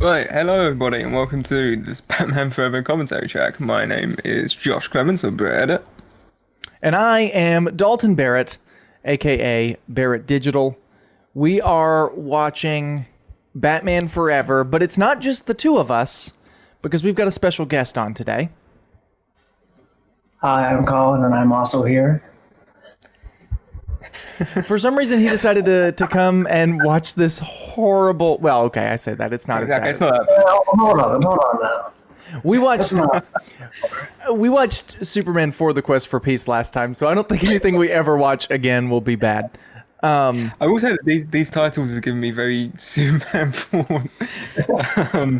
Right, hello everybody, and welcome to this Batman Forever commentary track. My name is Josh Clemens, or Brad. And I am Dalton Barrett, aka Barrett Digital. We are watching Batman Forever, but it's not just the two of us, because we've got a special guest on today. Hi, I'm Colin, and I'm also here. For some reason, he decided to come and watch this horrible. Well, okay, I say that it's not Exactly, as it's bad. not that. Hold on now. We watched It's not. we watched Superman 4: The Quest for Peace last time, so I don't think anything we ever watch again will be bad. I will say that these titles have given me very Superman 4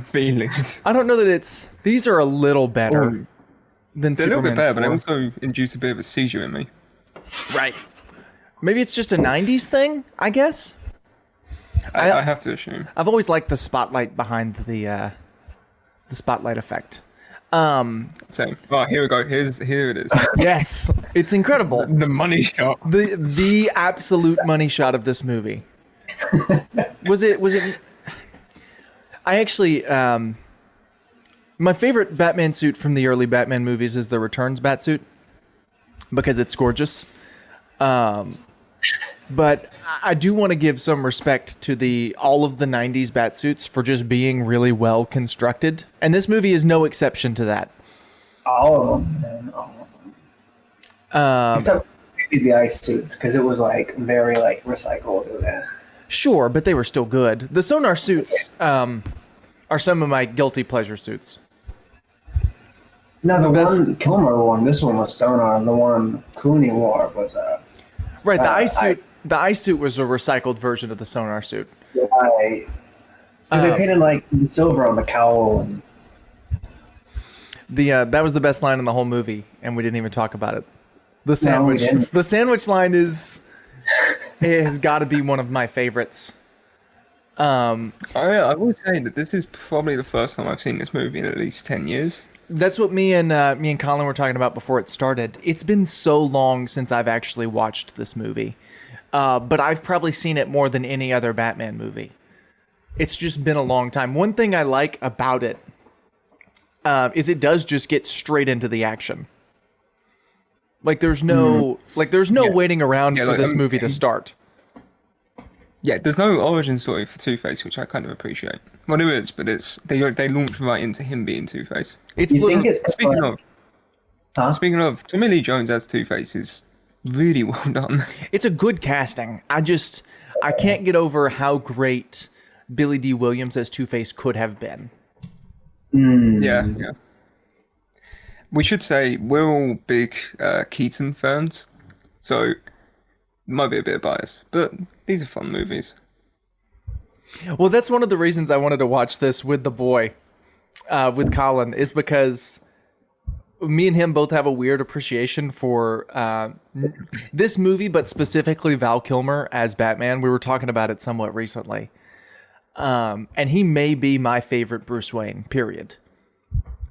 feelings. I don't know that these are a little better Oh, than They're a little Superman bit better, 4. but they also induce a bit of a seizure in me. Right. Maybe it's just a 90s thing, I guess. I have to assume. I've always liked the spotlight behind the spotlight effect. Same. Oh, here we go. Here it is. Yes, it's incredible. The money shot. The absolute money shot of this movie. Was it I actually my favorite Batman suit from the early Batman movies is the Returns Batsuit because it's gorgeous. But I do want to give some respect to all of the 90s Batsuits for just being really well constructed. And this movie is no exception to that. All of them, man. All of them. Except maybe the ice suits, because it was very recycled. Yeah. Sure, but they were still good. The Sonar suits are some of my guilty pleasure suits. No, the one Kilmer one, this one was Sonar, and the one Cooney wore was Right, the ice suit was a recycled version of the Sonar suit. right. Because they painted silver on the cowl and That was the best line in the whole movie, and we didn't even talk about it. The No, we sandwich. didn't. The sandwich line has got to be one of my favorites. I will say that this is probably the first time I've seen this movie in at least 10 years. That's what me and Colin were talking about before it started. It's been so long since I've actually watched this movie, but I've probably seen it more than any other Batman movie. It's just been a long time. One thing I like about it is it does just get straight into the action. There's no waiting around for this movie to start. Yeah, there's no origin story for Two-Face, which I kind of appreciate. Well, there is, but they launch right into him being Two-Face. It's you think literally- it's Speaking of, Tommy Lee Jones as Two-Face is really well done. it's a good casting. I can't get over how great Billy D. Williams as Two-Face could have been. Yeah. We should say we're all big Keaton fans, so might be a bit of bias, but these are fun movies. Well, that's one of the reasons I wanted to watch this with the boy, with Colin, is because me and him both have a weird appreciation for this movie, but specifically Val Kilmer as Batman. We were talking about it somewhat recently. And he may be my favorite Bruce Wayne, period.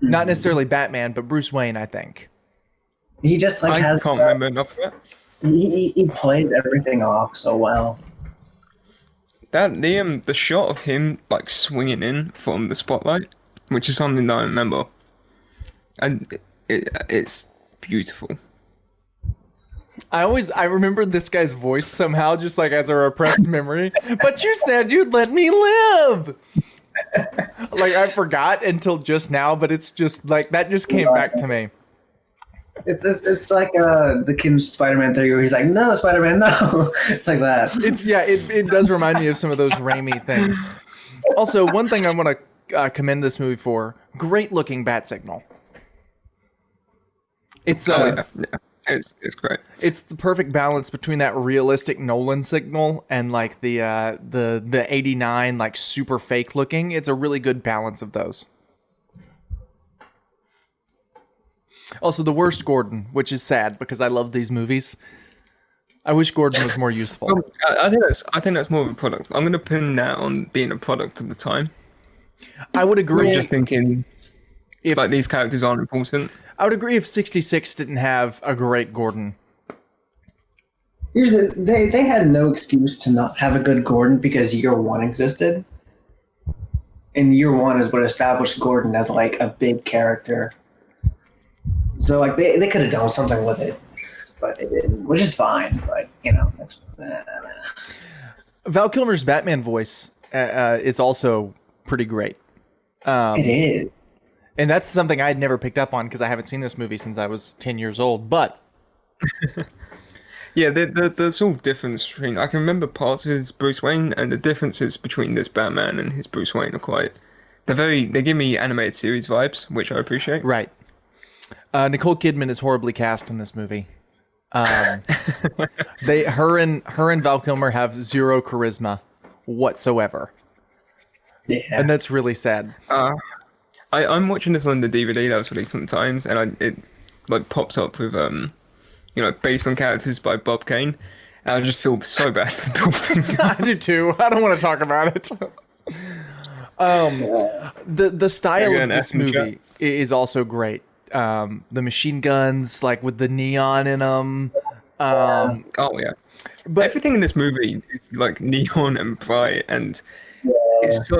Not necessarily Batman, but Bruce Wayne, I think. he just I has can't remember enough of it. he plays everything off so well. That the shot of him swinging in from the spotlight, which is something that I remember, and it's beautiful. I remember this guy's voice somehow, just as a repressed memory. But you said you'd let me live. I forgot until just now, but it's just that just came back to me. It's like the Kim Spider-Man 3 where he's like, no, Spider-Man, no. It's like that. It does remind me of some of those Raimi things. Also, one thing I want to commend this movie for: great looking bat signal. It's Yeah. It's great. it's the perfect balance between that realistic Nolan signal and the 89 super fake looking. It's a really good balance of those. Also, the worst Gordon, which is sad because I love these movies. I wish Gordon was more useful. I think that's more of a product. I'm gonna pin that on being a product of the time. I would agree. I'm just thinking if these characters aren't important. I would agree if 66 didn't have a great Gordon. They had no excuse to not have a good Gordon because Year One existed. in year one is what established Gordon as like a big character. So like they could have done something with it, but they didn't, which is fine. But that's, Val Kilmer's Batman voice is also pretty great. it is. And that's something I had never picked up on because I haven't seen this movie since I was 10 years old. But Yeah, the sort of difference between I can remember parts of his Bruce Wayne, and the differences between this Batman and his Bruce Wayne are quite. They give me animated series vibes, which I appreciate. right, Nicole Kidman is horribly cast in this movie. Her and Val Kilmer have zero charisma whatsoever, Yeah. and that's really sad. I'm watching this on the DVD that was released sometimes, and it like pops up with based on characters by Bob Kane, and I just feel so bad for Bill Finger. I do too. I don't want to talk about it. The style of this movie is also great. The machine guns, like with the neon in them. Oh yeah, but everything in this movie is like neon and bright, and it's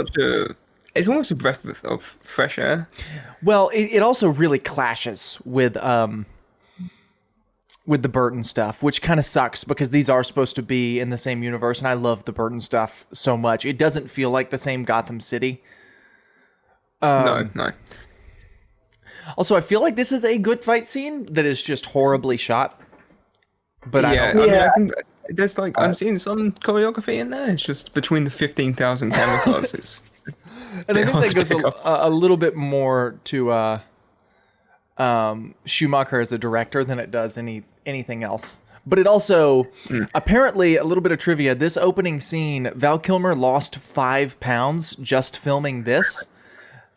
almost a breath of fresh air. Well, it also really clashes with the Burton stuff, which kind of sucks because these are supposed to be in the same universe, and I love the Burton stuff so much. It doesn't feel like the same Gotham City. No. Also, I feel like this is a good fight scene that is just horribly shot. But I think there's like I'm seeing some choreography in there. It's just between the 15,000 camera classes. and I think that goes a little bit more to Schumacher as a director than it does anything else. But it also, apparently, a little bit of trivia, this opening scene, Val Kilmer lost 5 pounds just filming this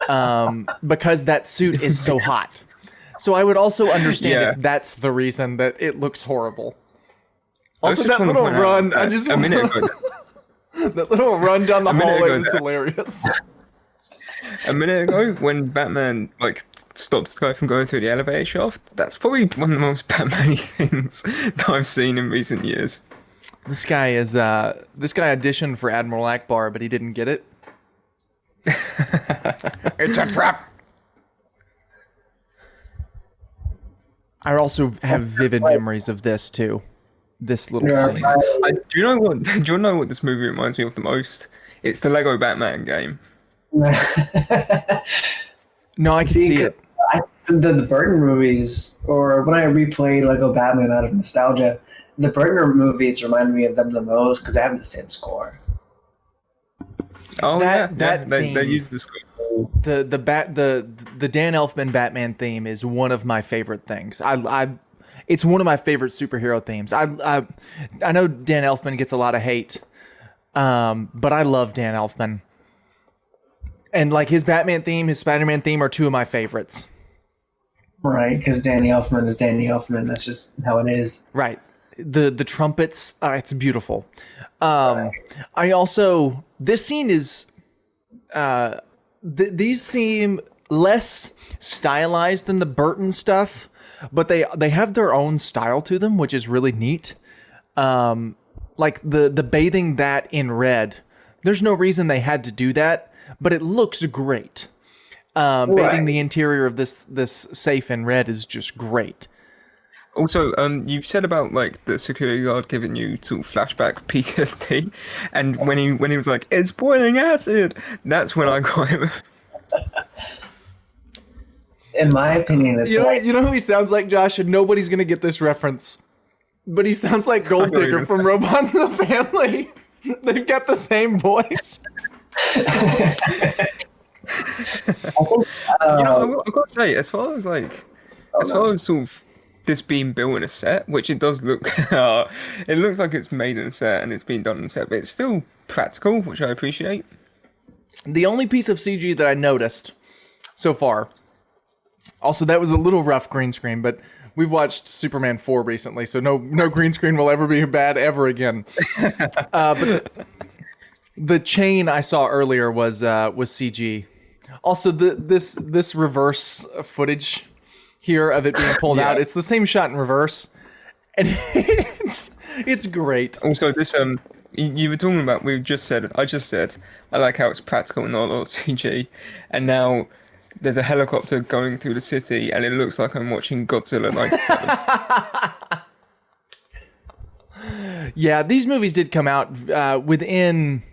because that suit is so hot. So I would also understand if that's the reason that it looks horrible. Also, that little run, that little run down the hallway was hilarious. A minute ago, when Batman stops the guy from going through the elevator shaft, that's probably one of the most Batman-y things that I've seen in recent years. This guy auditioned for Admiral Akbar, but he didn't get it. It's a trap. I also have vivid memories of this too. This little scene. Do you know what this movie reminds me of the most? It's the Lego Batman game. No, I can see it. The Burton movies, or when I replayed Lego Batman out of nostalgia, the Burton movies remind me of them the most because they have the same score. Oh, they use the score. The Dan Elfman Batman theme is one of my favorite things. It's one of my favorite superhero themes. I know Dan Elfman gets a lot of hate, but I love Dan Elfman. And like his Batman theme, his Spider-Man theme are two of my favorites. Right, because Danny Elfman is Danny Elfman. That's just how it is. Right. The trumpets, it's beautiful. I also, this scene is, these seem less stylized than the Burton stuff, but they have their own style to them, which is really neat. Like the bathing that in red, there's no reason they had to do that, but it looks great. Bathing the interior of this safe in red is just great. Also, you've said about like the security guard giving you sort of flashback PTSD, and when he was like, "It's boiling acid," that's when I got him. In my opinion, it's you know who he sounds like, Josh, and nobody's gonna get this reference, but he sounds like Gold Digger from Robot in the Family. They've got the same voice. I've got to say, as far as sort of this being built in a set, which it does look, it looks like it's made in a set and it's been done in a set, but it's still practical, which I appreciate. The only piece of CG that I noticed so far, also that was a little rough green screen, but we've watched Superman 4 recently, so no green screen will ever be bad ever again. But the chain I saw earlier was CG. Also, this reverse footage here of it being pulled out, it's the same shot in reverse, and it's great. Also, this you were talking about. I just said I like how it's practical and not a lot of CG, and now there's a helicopter going through the city, and it looks like I'm watching Godzilla '97. Yeah, these movies did come out within.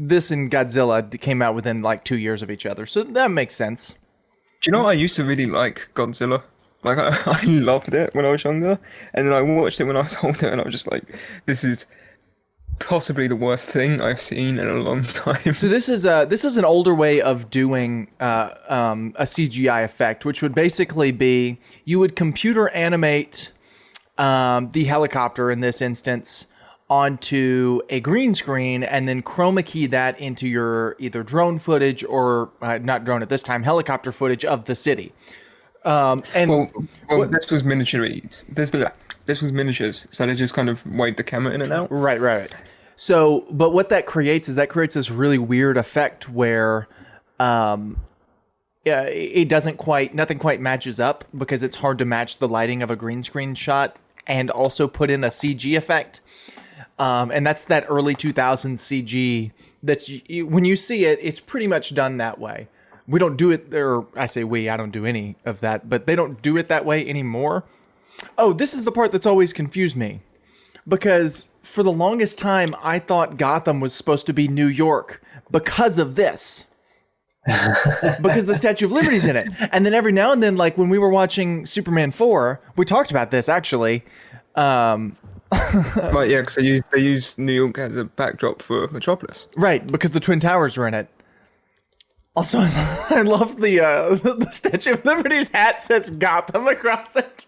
This and Godzilla came out within like 2 years of each other, so that makes sense. Do you know what? I used to really like Godzilla. Like I loved it when I was younger, and then I watched it when I was older, and I was just like, this is possibly the worst thing I've seen in a long time. So this is an older way of doing a CGI effect, which would basically be you would computer animate the helicopter in this instance onto a green screen and then chroma key that into your either drone footage or not drone at this time, helicopter footage of the city. And this was miniatures. This was miniatures, so they just kind of waved the camera in and out. Right. So, but what that creates is this really weird effect where it nothing quite matches up because it's hard to match the lighting of a green screen shot and also put in a CG effect. And that's that early 2000s CG that's when you see it, it's pretty much done that way. We don't do it there. I say we, I don't do any of that, but they don't do it that way anymore. Oh, this is the part that's always confused me because for the longest time, I thought Gotham was supposed to be New York because of this. Because the Statue of Liberty's in it. And then every now and then, like when we were watching Superman 4, we talked about this actually. Right, yeah, because they use New York as a backdrop for Metropolis. Right, because the Twin Towers were in it. Also, I love the Statue of Liberty's hat says Gotham across it.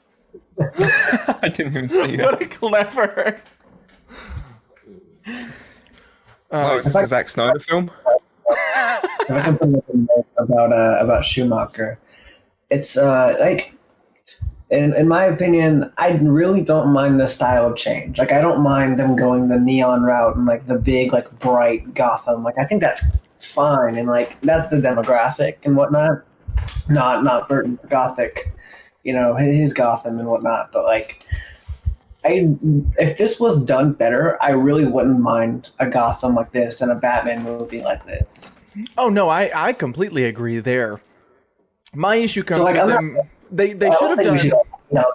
I didn't even see that. What a clever. Is this a Zack Snyder film? If I can put something about Schumacher, it's like. In my opinion, I really don't mind the style of change. Like, I don't mind them going the neon route and like the big, like bright Gotham. Like, I think that's fine, and like that's the demographic and whatnot. Not Burton's Gothic, his Gotham and whatnot. But like, if this was done better, I really wouldn't mind a Gotham like this and a Batman movie like this. Oh no, I completely agree there. My issue comes with them. They should have done.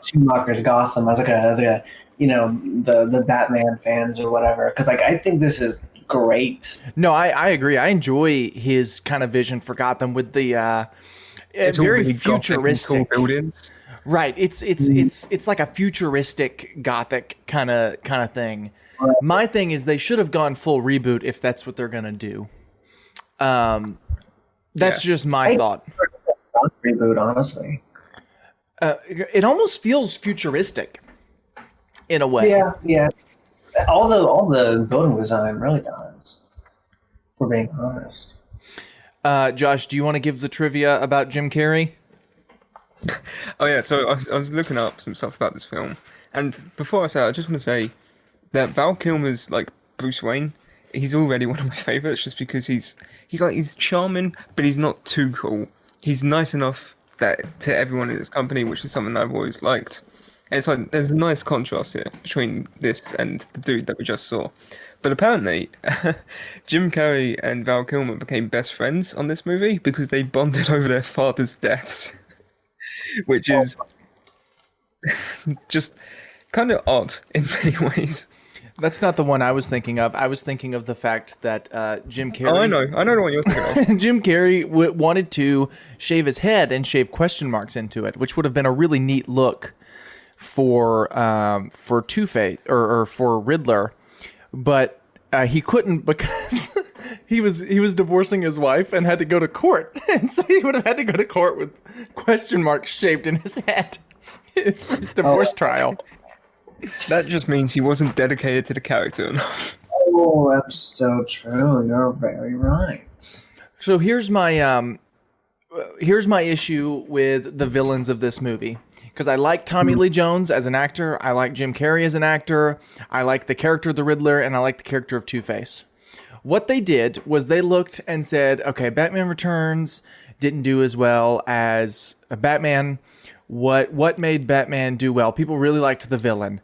Schumacher's Gotham as the Batman fans or whatever, because like I think this is great. No, I agree. I enjoy his kind of vision for Gotham with the it's very really futuristic buildings. Right. It's like a futuristic Gothic kind of thing. Right. My thing is they should have gone full reboot if that's what they're gonna do. That's just my thought. Reboot, honestly. It almost feels futuristic in a way. Yeah. All the building design really does, for being honest. Josh, do you want to give the trivia about Jim Carrey? Oh yeah, so I was looking up some stuff about this film, and before I say it, I just want to say that Val Kilmer's like Bruce Wayne. He's already one of my favorites just because he's charming, but he's not too cool. He's nice enough that to everyone in his company, which is something I've always liked. And it's like there's a nice contrast here between this and the dude that we just saw. But apparently, Jim Carrey and Val Kilmer became best friends on this movie because they bonded over their father's deaths, which is just kind of odd in many ways. That's not the one I was thinking of. I was thinking of the fact that Jim Carrey... Oh, I know the one you're thinking of. Jim Carrey wanted to shave his head and shave question marks into it, which would have been a really neat look for Two-Face or for Riddler, but he couldn't because he was divorcing his wife and had to go to court, and so he would have had to go to court with question marks shaved in his head for his divorce trial. That just means he wasn't dedicated to the character enough. Oh, that's so true. You're very right. So here's my issue with the villains of this movie. Because I like Tommy Lee Jones as an actor, I like Jim Carrey as an actor, I like the character of the Riddler, and I like the character of Two-Face. What they did was they looked and said, okay, Batman Returns didn't do as well as Batman. What made Batman do well? People really liked the villain.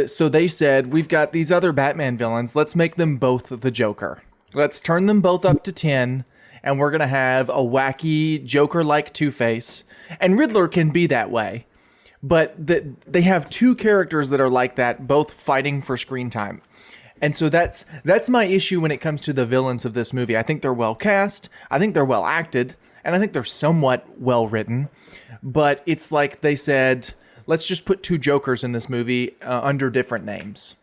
So they said, we've got these other Batman villains. Let's make them both the Joker. Let's turn them both up to 10, and we're going to have a wacky Joker-like Two-Face. And Riddler can be that way. But they have two characters that are like that, both fighting for screen time. And so that's my issue when it comes to the villains of this movie. I think they're well cast, I think they're well acted, and I think they're somewhat well written. But it's like they said, let's just put two Jokers in this movie under different names.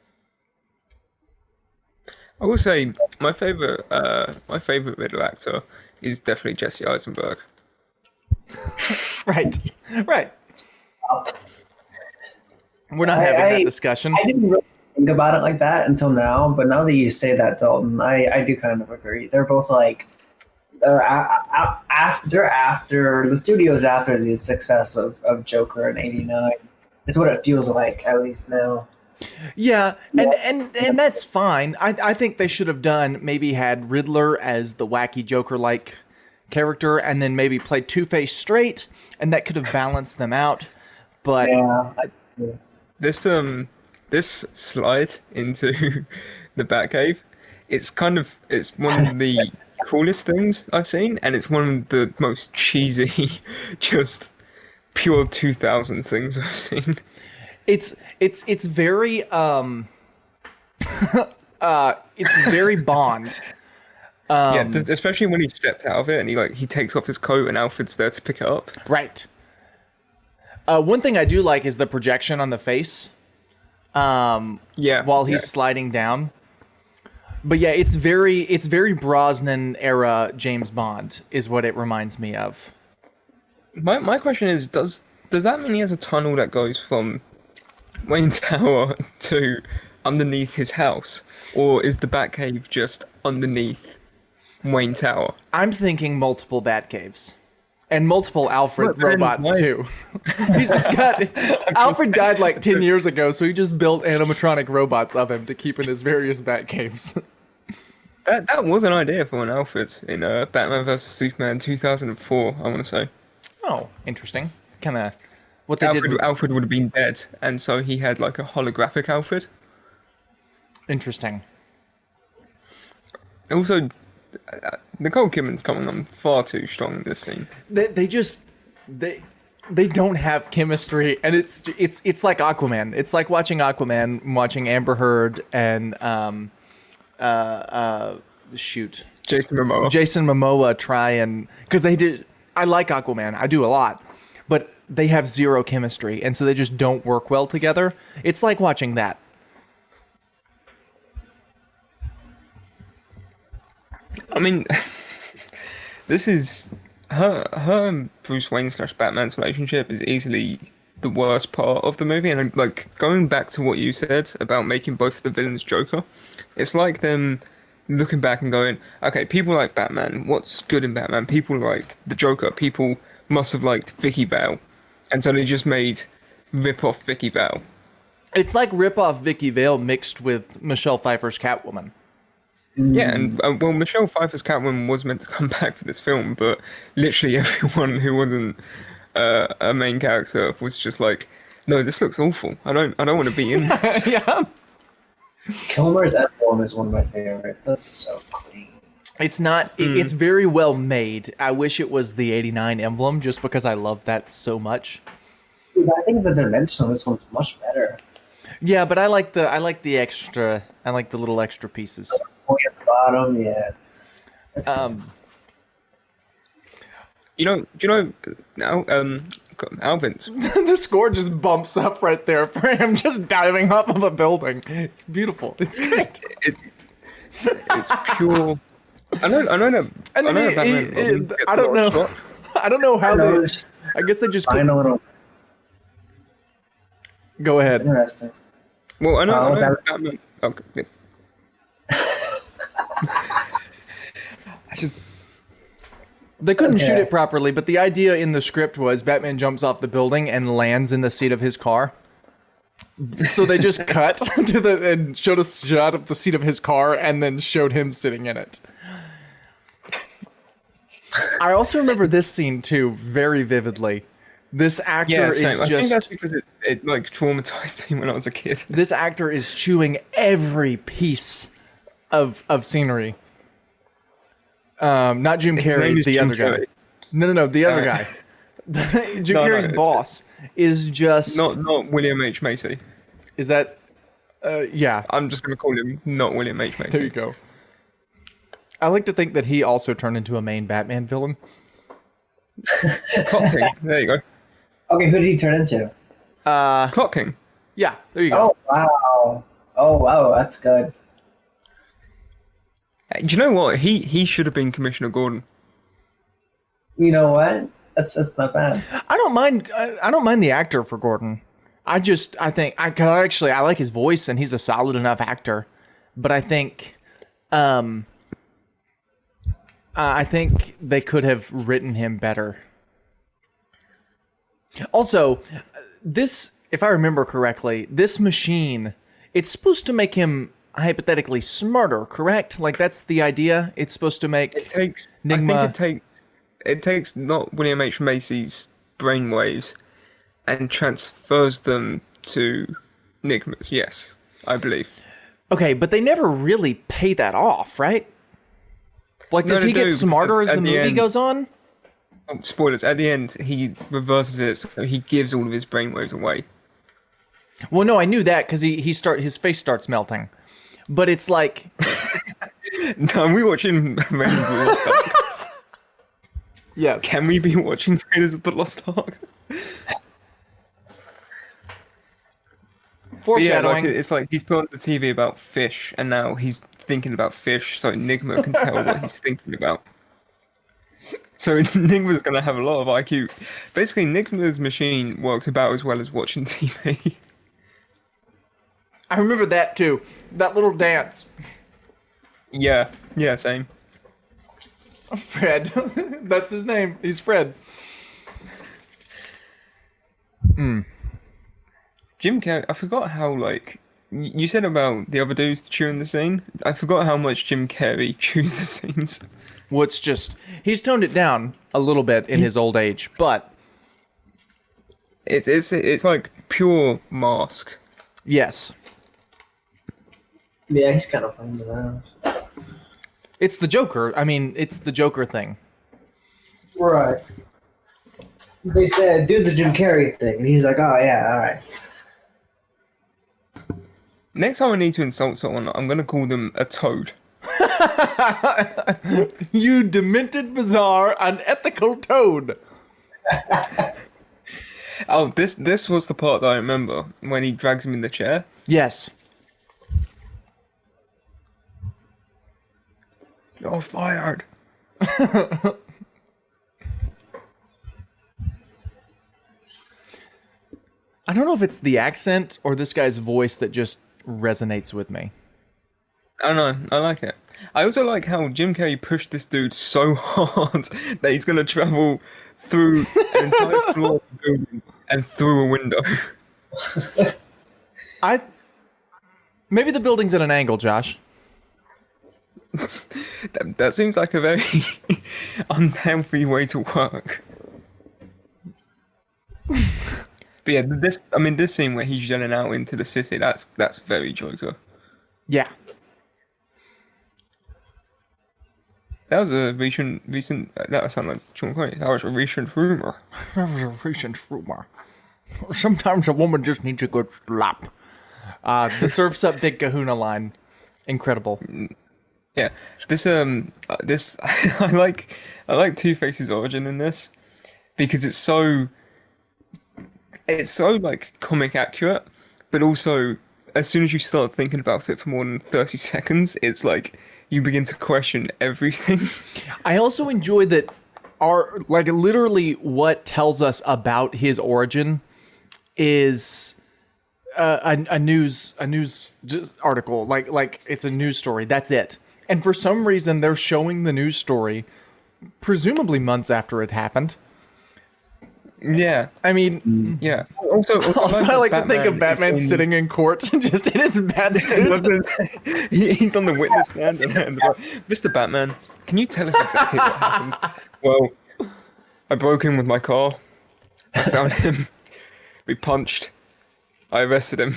I will say my favorite Riddler actor is definitely Jesse Eisenberg. Right. We're not having that discussion. I didn't really think about it like that until now, but now that you say that, Dalton, I do kind of agree. They're both like they're after the studio's after the success of Joker in '89. It's what it feels like, at least now. Yeah, and that's fine. I think they should have maybe had Riddler as the wacky Joker-like character, and then maybe played Two-Face straight, and that could have balanced them out. But yeah. This slide into the Batcave, it's one of the coolest things I've seen, and it's one of the most cheesy, just pure 2000 things I've seen. It's very it's very Bond. Especially when he steps out of it and he takes off his coat and Alfred's there to pick it up. Right. One thing I do like is the projection on the face. While he's sliding down. But yeah, it's very Brosnan era James Bond is what it reminds me of. My question is, does that mean he has a tunnel that goes from Wayne Tower to underneath his house, or is the Batcave just underneath Wayne Tower? I'm thinking multiple Batcaves. And multiple Alfred robots, too. He's just got... Alfred died like 10 years ago, so he just built animatronic robots of him to keep in his various Batcaves. That was an idea for an Alfred in Batman vs. Superman 2004, I want to say. Oh, interesting. Kind of... what they did... Alfred would have been dead, and so he had like a holographic Alfred. Interesting. Also... Nicole Kidman's coming on far too strong in this scene. They don't have chemistry, and it's like Aquaman. It's like watching Aquaman, watching Amber Heard and Jason Momoa try and because they did. I like Aquaman. I do a lot, but they have zero chemistry, and so they just don't work well together. It's like watching that. I mean, this is her and Bruce Wayne / Batman's relationship is easily the worst part of the movie. And like going back to what you said about making both of the villains Joker, it's like them looking back and going, okay, people like Batman. What's good in Batman? People liked the Joker. People must have liked Vicky Vale, and so they just made rip-off Vicky Vale. It's like rip-off Vicky Vale mixed with Michelle Pfeiffer's Catwoman. Yeah, and Michelle Pfeiffer's Catwoman was meant to come back for this film, but literally everyone who wasn't a main character was just like, no, this looks awful. I don't want to be in this. Yeah. Kilmer's Emblem is one of my favorites. That's so clean. It's not. It's very well made. I wish it was the '89 Emblem, just because I love that so much. Dude, I think the dimension on this one's much better. Yeah, but I like the extra. I like the little extra pieces. Point at the bottom, yeah. Do you know now Alvin's the score just bumps up right there for him just diving off of a building. It's beautiful. It's great. It's pure. I know that. And then I don't know. I don't know how they. I guess they just. Go ahead. Interesting. Well, I know Batman. Okay. They couldn't shoot it properly, but the idea in the script was Batman jumps off the building and lands in the seat of his car. So they just cut to and showed a shot of the seat of his car and then showed him sitting in it. I also remember this scene too very vividly. This actor is I just. think that's because it like traumatized me when I was a kid. This actor is chewing every piece of scenery. Not Jim His name Carrey, is the Jim other guy. Carrey. No, the other guy. Jim No, Carrey's boss is just. Not William H. Macy. Is that? Yeah. I'm just gonna call him not William H. Macy. There you go. I like to think that he also turned into a main Batman villain. Clock King. There you go. Okay, who did he turn into? Clock King. Yeah, there you go. Oh wow! Oh wow, that's good. Do you know what? He should have been Commissioner Gordon. You know what? That's not bad. I don't mind. I don't mind the actor for Gordon. I think I like his voice and he's a solid enough actor, but I think they could have written him better. Also, this, if I remember correctly, this machine, it's supposed to make him hypothetically smarter, correct? Like that's the idea. It's supposed to make Nigma. I think it takes not William H. Macy's brainwaves and transfers them to Nigma's. Yes, I believe. Okay, but they never really pay that off, right? Like, does he get smarter as the movie goes on? Oh, spoilers. At the end, he reverses it, so he gives all of his brainwaves away. Well, no, I knew that because his face starts melting. But it's like... No, are we watching Raiders of the Lost Ark? Yes. Can we be watching Raiders of the Lost Ark? Foreshadowing. Yeah, it's like he's put on the TV about fish, and now he's thinking about fish, so Enigma can tell what he's thinking about. So Enigma's going to have a lot of IQ. Basically, Enigma's machine works about as well as watching TV. I remember that too. That little dance. Yeah, same. Fred. That's his name. He's Fred. Jim Carrey, I forgot how, like, you said about the other dudes chewing the scene. I forgot how much Jim Carrey chews the scenes. Well, it's just, he's toned it down a little bit in his old age, but... It's like pure mask. Yes. Yeah, he's kind of funny around. It's the Joker. I mean, it's the Joker thing. Right. They said, do the Jim Carrey thing. And he's like, oh, yeah, all right. Next time I need to insult someone, I'm going to call them a toad. You demented, bizarre, unethical toad. Oh, this was the part that I remember when he drags him in the chair. Yes. You're fired. I don't know if it's the accent or this guy's voice that just resonates with me. I don't know. I like it. I also like how Jim Carrey pushed this dude so hard that he's going to travel through an entire floor of the building and through a window. Maybe the building's at an angle, Josh. That seems like a very unhealthy way to work. But yeah, this scene where he's yelling out into the city, that's very Joker. Yeah. That was a recent. That sounded like Sean Connery. That was a recent rumor. That was a recent rumor. Sometimes a woman just needs a good slap. The Surf's Up Big Kahuna line, incredible. Yeah, this I like Two-Face's origin in this because it's so like comic accurate, but also as soon as you start thinking about it for more than 30 seconds, it's like you begin to question everything. I also enjoy that literally what tells us about his origin is a news article, like it's a news story. That's it. And for some reason, they're showing the news story, presumably months after it happened. Yeah. I mean, yeah. Also I like to think of Batman sitting in court just in his bat suit. He's on the witness stand and like, Mr. Batman, can you tell us exactly what happened? Well, I broke in with my car. I found him. We punched. I arrested him.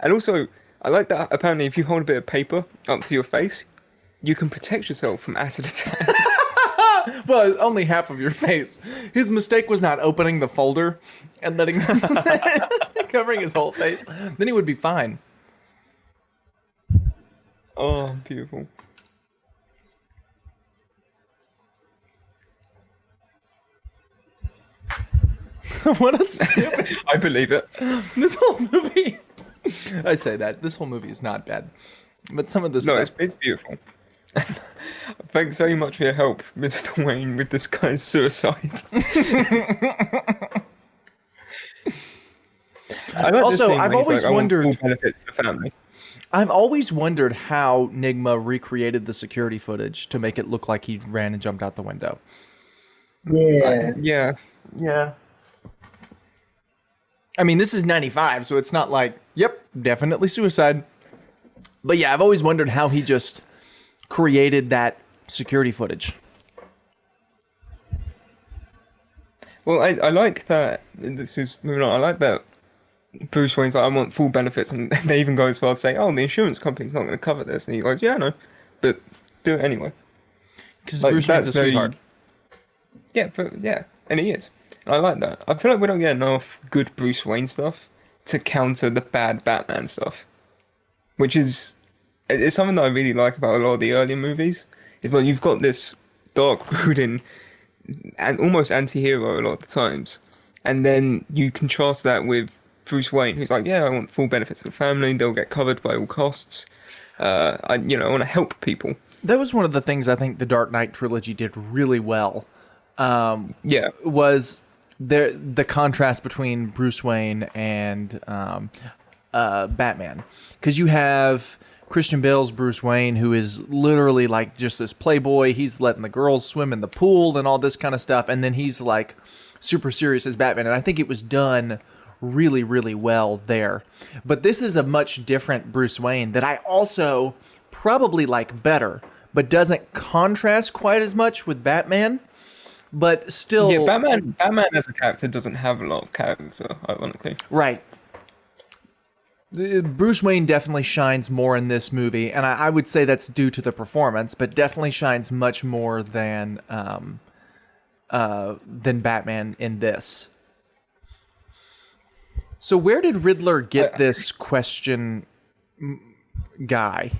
And also, I like that apparently if you hold a bit of paper up to your face, you can protect yourself from acid attacks. Well, only half of your face. His mistake was not opening the folder and letting covering his whole face. Then he would be fine. Oh, beautiful. What a stupid. I believe it. This whole movie. I say that. This whole movie is not bad. But some of this No, stuff. it's beautiful. Thanks very much for your help, Mr. Wayne, with this guy's suicide. I like Also, this scene I've where he's always like, I want wondered- full benefits to the family. I've always wondered how Nigma recreated the security footage to make it look like he ran and jumped out the window. Yeah. Yeah. I mean, this is 95, so it's not like, yep, definitely suicide. But yeah, I've always wondered how he just created that security footage. Well, I like that. This is moving on. I like that Bruce Wayne's like, I want full benefits, and they even go as far as saying, "Oh, the insurance company's not going to cover this," and he goes, "Yeah, I know, but do it anyway." Because Like, Bruce Wayne's a that's very- sweetheart. Yeah, and he is. And I like that. I feel like we don't get enough good Bruce Wayne stuff to counter the bad Batman stuff, which is it's something that I really like about a lot of the earlier movies. It's like you've got this dark, brooding, and almost anti-hero a lot of the times, and then you contrast that with Bruce Wayne, who's like, yeah, I want full benefits for the family. They'll get covered by all costs. I want to help people. That was one of the things I think the Dark Knight trilogy did really well. Yeah, Was the contrast between Bruce Wayne and Batman, because you have Christian Bale's Bruce Wayne, who is literally like just this playboy. He's letting the girls swim in the pool and all this kind of stuff, and then he's like super serious as Batman. And I think it was done really, really well there. But this is a much different Bruce Wayne that I also probably like better, but doesn't contrast quite as much with Batman. But still, yeah. Batman as a character doesn't have a lot of character, ironically. right. Bruce Wayne definitely shines more in this movie, and I would say that's due to the performance, but definitely shines much more than Batman in this. So where did Riddler get this question guy?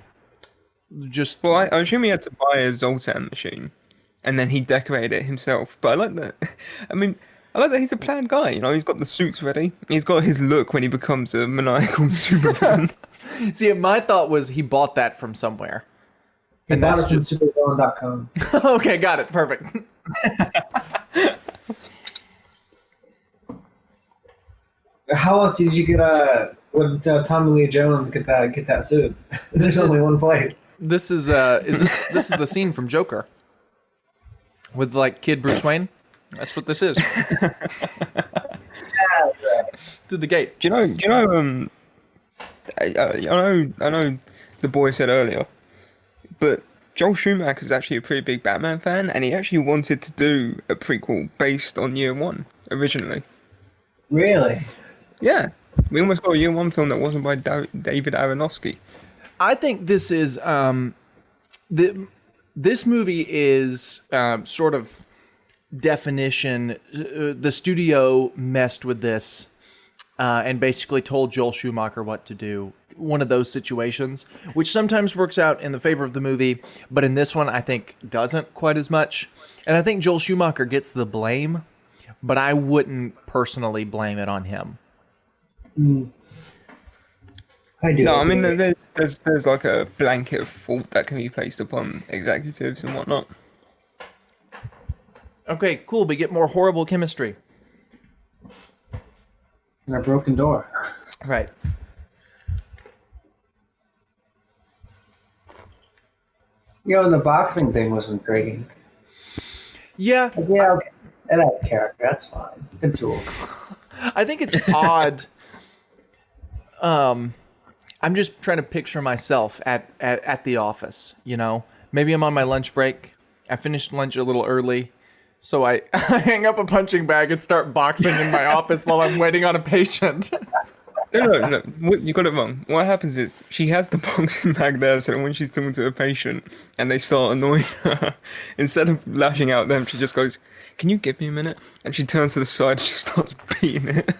Just Well, I assume he had to buy a Zoltan machine, and then he decorated it himself. But I like that. I mean, I like that he's a planned guy. You know, he's got the suits ready. He's got his look when he becomes a maniacal supervillain. see, my thought was he bought that from somewhere. And And bought that's it from supervillain.com. Okay, got it. Perfect. How else did you get Tommy Lee Jones get that suit? There's This only is- one place. This is this is the scene from Joker with like kid Bruce Wayne. That's what this is. Through the gate. Do you know? I know. The boy said earlier, but Joel Schumacher is actually a pretty big Batman fan, and he actually wanted to do a prequel based on Year One originally. Really? Yeah, we almost got a Year One film that wasn't by David Aronofsky. I think this is this movie is sort of definition. The studio messed with this and basically told Joel Schumacher what to do. One of those situations, which sometimes works out in the favor of the movie, but in this one, I think doesn't quite as much. And I think Joel Schumacher gets the blame, but I wouldn't personally blame it on him. I do. No, I mean there's like a blanket of fault that can be placed upon executives and whatnot. Okay, cool. We get more horrible chemistry. And a broken door. Right. The boxing thing was intriguing. Yeah, Yeah, okay. And that character, that's fine. Good tool. I think it's odd. I'm just trying to picture myself at the office, Maybe I'm on my lunch break. I finished lunch a little early. So I hang up a punching bag and start boxing in my office while I'm waiting on a patient. No. You got it wrong. What happens is she has the boxing bag there, so when she's talking to a patient and they start annoying her, instead of lashing out at them, she just goes, "Can you give me a minute?" And she turns to the side and just starts beating it.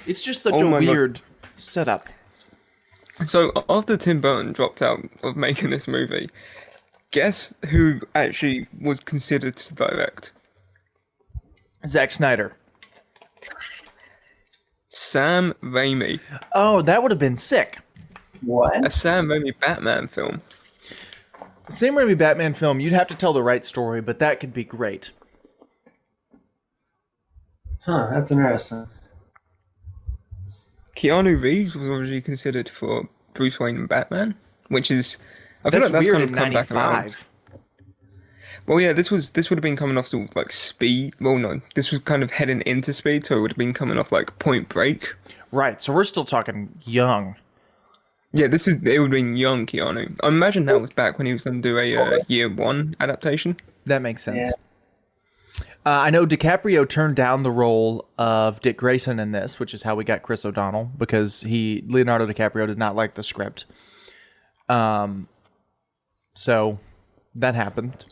It's just such a weird setup. So after Tim Burton dropped out of making this movie, guess who actually was considered to direct? Zack Snyder. Sam Raimi. Oh, that would have been sick. What? A Sam Raimi Batman film. Sam Raimi Batman film, you'd have to tell the right story, but that could be great. Huh, that's interesting. Keanu Reeves was originally considered for Bruce Wayne and Batman, which is I feel That's like that's weird kind of in come back around. 95. Well, yeah, this would have been coming off sort of like Speed. Well, no, this was kind of heading into Speed, so it would have been coming off like Point Break. Right, so we're still talking young. Yeah, it would have been young Keanu. I imagine that was back when he was going to do a year one adaptation. That makes sense. Yeah. I know DiCaprio turned down the role of Dick Grayson in this, which is how we got Chris O'Donnell, because Leonardo DiCaprio did not like the script. So that happened.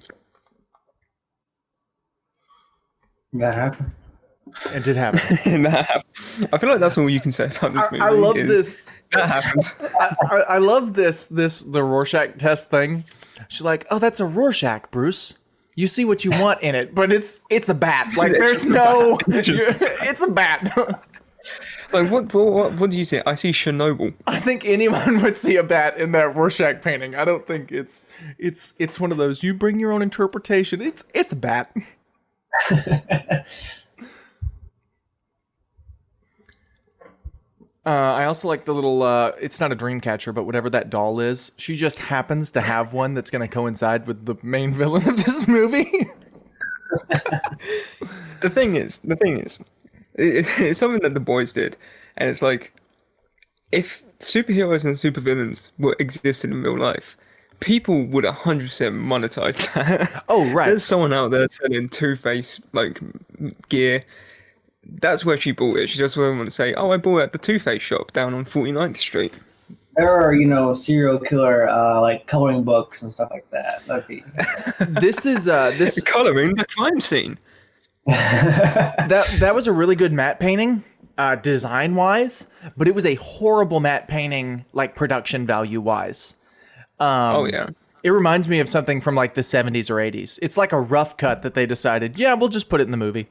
That happened. It did happen. I feel like that's all you can say about this movie. I love this. That happened. I love the Rorschach test thing. She's like, "Oh, that's a Rorschach, Bruce. You see what you want in it, but it's a bat. Like there's no, it's a bat." Like what do you see? I see Chernobyl. I think anyone would see a bat in that Rorschach painting. I don't think it's one of those. You bring your own interpretation. It's a bat. I also like the little, it's not a dream catcher, but whatever that doll is, she just happens to have one that's going to coincide with the main villain of this movie. The thing is, it's something that the boys did, and it's like, if superheroes and supervillains existed in real life, people would 100% monetize that. Oh, right. There's someone out there selling Two-Face like gear. That's where she bought it. She just wouldn't want to say, "Oh, I bought it at the Two-Face shop down on 49th Street." There are, serial killer like coloring books and stuff like that. That'd be This is this Coloring the crime scene. that was a really good matte painting, design wise, but it was a horrible matte painting, like production value wise. Oh yeah. It reminds me of something from like the 70s or 80s. It's like a rough cut that they decided, yeah, we'll just put it in the movie.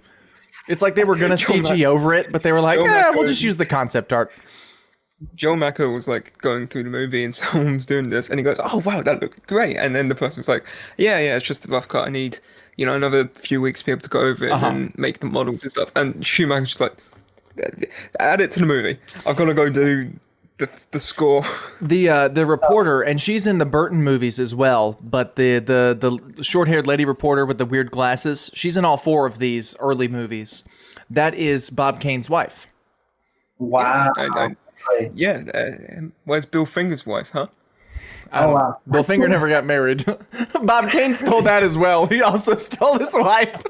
It's like they were going to CG over it, but they were like, we'll just use the concept art. Joe Macca was like going through the movie and someone was doing this and he goes, "Oh wow, that looked great." And then the person was like, yeah, it's just a rough cut. I need, another few weeks to be able to go over it and make the models and stuff. And Schumacher's just like, add it to the movie. I've got to go do the score. The reporter, and she's in the Burton movies as well, but the short-haired lady reporter with the weird glasses, she's in all four of these early movies. That is Bob Kane's wife. wow. Where's Bill Finger's wife, huh? Wow. Bill Finger never got married. Bob Kane stole that as well. He also stole his wife.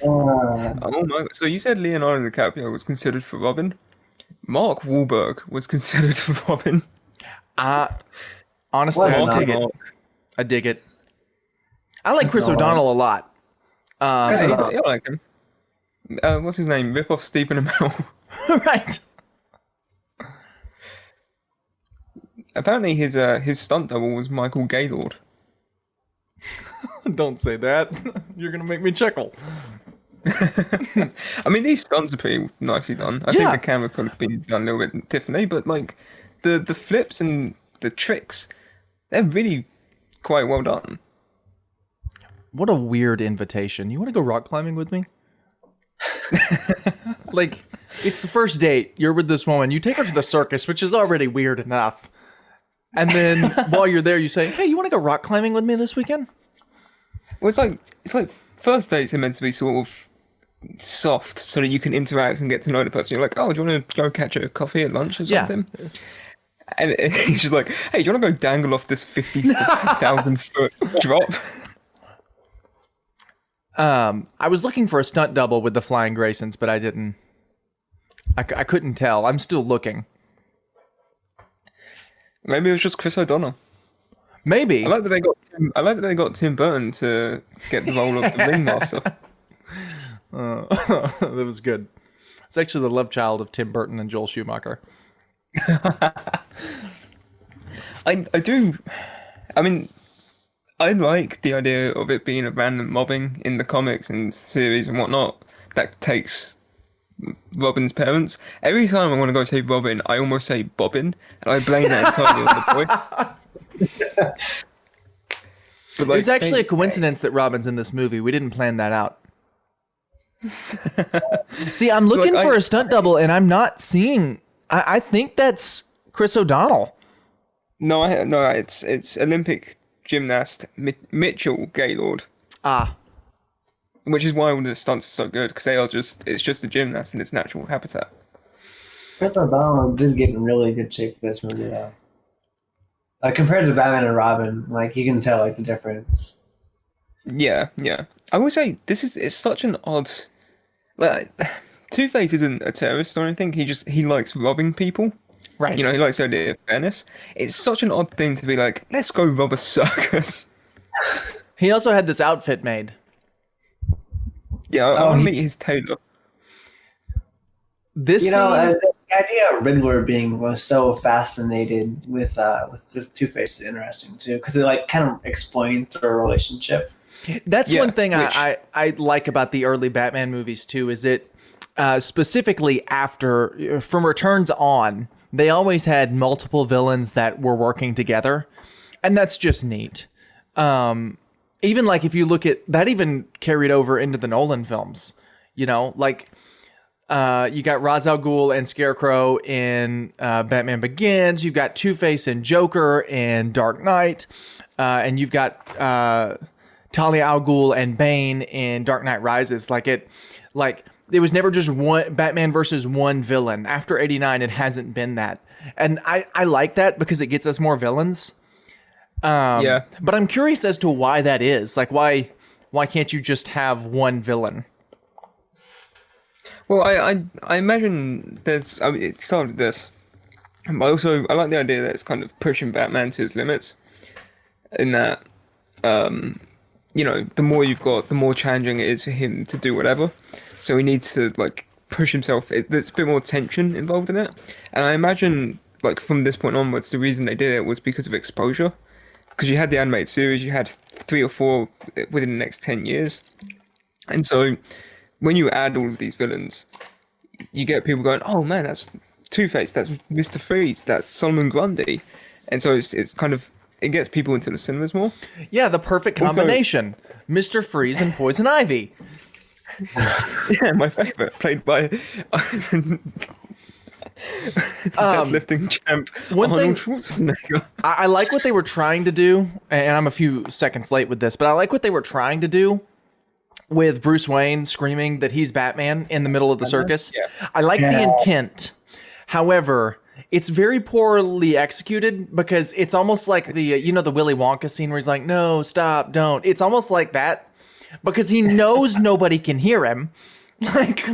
Oh my! So you said Leonardo DiCaprio was considered for Robin. Mark Wahlberg was considered for Robin. Honestly, Well, I dig it. I dig it. I like Chris O'Donnell a lot. I like him. What's his name? Rip off Stephen Amell. Right. Apparently, his stunt double was Michael Gaylord. Don't say that. You're gonna make me chuckle. I mean, these stunts are pretty nicely done. I think the camera could have been done a little bit differently, but like the flips and the tricks, they're really quite well done. What a weird invitation. You want to go rock climbing with me? Like, it's the first date. You're with this woman. You take her to the circus, which is already weird enough. And then while you're there, you say, "Hey, you want to go rock climbing with me this weekend?" Well, it's like first dates are meant to be sort of soft, so that you can interact and get to know the person. You're like, "Oh, do you want to go catch a coffee at lunch or something?" And he's just like, "Hey, do you want to go dangle off this 50,000-foot drop?" I was looking for a stunt double with the Flying Graysons, but I didn't. I couldn't tell. I'm still looking. Maybe it was just Chris O'Donnell. Maybe. I like that they got Tim Burton to get the role of the Ringmaster. That was good. It's actually the love child of Tim Burton and Joel Schumacher. I do. I mean, I like the idea of it being a random mobbing in the comics and series and whatnot that takes Robin's parents. Every time I want to go say Robin, I almost say Bobbin, and I blame that entirely on the boy. But It's actually a coincidence that Robin's in this movie. We didn't plan that out. See, I'm looking for a stunt double, and I'm not seeing. I think that's Chris O'Donnell. No, it's Olympic gymnast Mitchell Gaylord. Which is why all the stunts are so good, because it's just a gymnast in its natural habitat. Chris O'Donnell did get in really good shape for this movie, though. Like, compared to Batman and Robin, like, you can tell, like, the difference. Yeah. I will say, it's such an odd... Like, Two-Face isn't a terrorist or anything, he likes robbing people. Right. You know, he likes the idea of fairness. It's such an odd thing to be like, let's go rob a circus. He also had this outfit made. Yeah, I want to meet his tailor. This the idea of Riddler was so fascinated with Two-Face is interesting too, because it like kind of explains their relationship. That's one thing I like about the early Batman movies too, is it specifically from Returns on, they always had multiple villains that were working together, and that's just neat. Even like if you look at that, even carried over into the Nolan films, you know, like you got Ra's al Ghul and Scarecrow in Batman Begins. You've got Two-Face and Joker in Dark Knight, and you've got Talia al Ghul and Bane in Dark Knight Rises. It was never just one Batman versus one villain. After '89, it hasn't been that, and I like that because it gets us more villains. But I'm curious as to why that is. Like, why can't you just have one villain? Well, I imagine it started this, but also I like the idea that it's kind of pushing Batman to his limits. In that, you know, the more you've got, the more challenging it is for him to do whatever. So he needs to like push himself. There's a bit more tension involved in it, and I imagine like from this point onwards, the reason they did it was because of exposure. Because you had the animated series, you had 3 or 4 within the next 10 years. And so when you add all of these villains, you get people going, oh man, that's Two-Face, that's Mr. Freeze, that's Solomon Grundy. And so it's kind of, it gets people into the cinemas more. Yeah, the perfect combination. Mr. Freeze and Poison Ivy. Yeah, my favorite, played by deadlifting champ Arnold Schwarzenegger. I like what they were trying to do, and I'm a few seconds late with this, but I like what they were trying to do with Bruce Wayne screaming that he's Batman in the middle of the circus. Yeah. I like the intent. However, it's very poorly executed because it's almost like the Willy Wonka scene where he's like, no, stop, don't. It's almost like that because he knows nobody can hear him. Like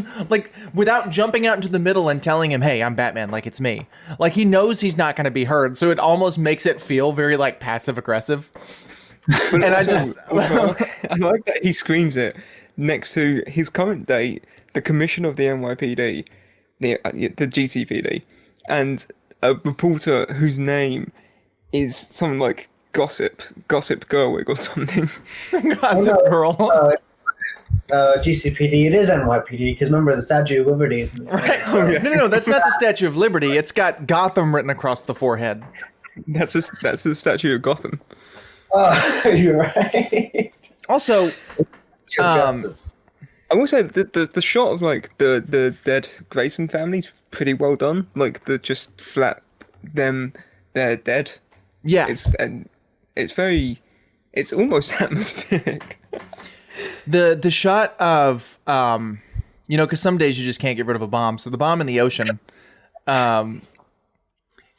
without jumping out into the middle and telling him, hey, I'm Batman, like it's me. Like he knows he's not going to be heard. So it almost makes it feel very like passive aggressive. And I like that he screams it next to his current date, the commissioner of the NYPD, the GCPD, and a reporter whose name is something like Gossip Gerwig or something. Gossip Girl. GCPD, it is NYPD, because remember the Statue of Liberty is right. No, that's not the Statue of Liberty. It's got Gotham written across the forehead. That's the Statue of Gotham. Oh, you're right. Also, I will say the shot of like the dead Grayson family's pretty well done. Like the just flat they're dead. Yeah, it's almost atmospheric. The shot of because some days you just can't get rid of a bomb. So the bomb in the ocean,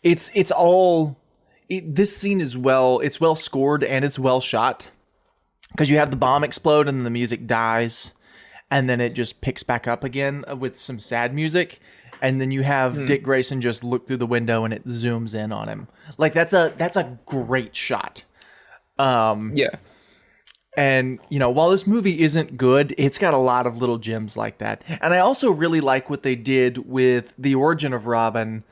it's all this scene is it's well scored and it's well shot, because you have the bomb explode and then the music dies and then it just picks back up again with some sad music, and then you have Dick Grayson just look through the window and it zooms in on him. Like that's a great shot. Yeah. And, you know, while this movie isn't good, it's got a lot of little gems like that. And I also really like what they did with the origin of Robin.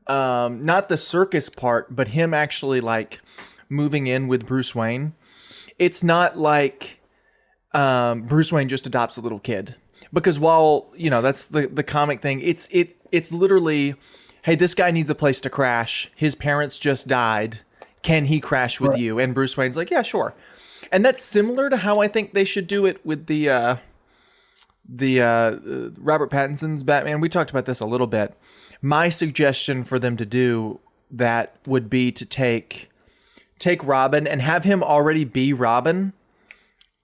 Not the circus part, but him actually, like, moving in with Bruce Wayne. It's not like Bruce Wayne just adopts a little kid. Because while, you know, that's the comic thing, it's literally, hey, this guy needs a place to crash. His parents just died. Can he crash with you? And Bruce Wayne's like, yeah, sure. And that's similar to how I think they should do it with the Robert Pattinson's Batman. We talked about this a little bit. My suggestion for them to do that would be to take Robin and have him already be Robin,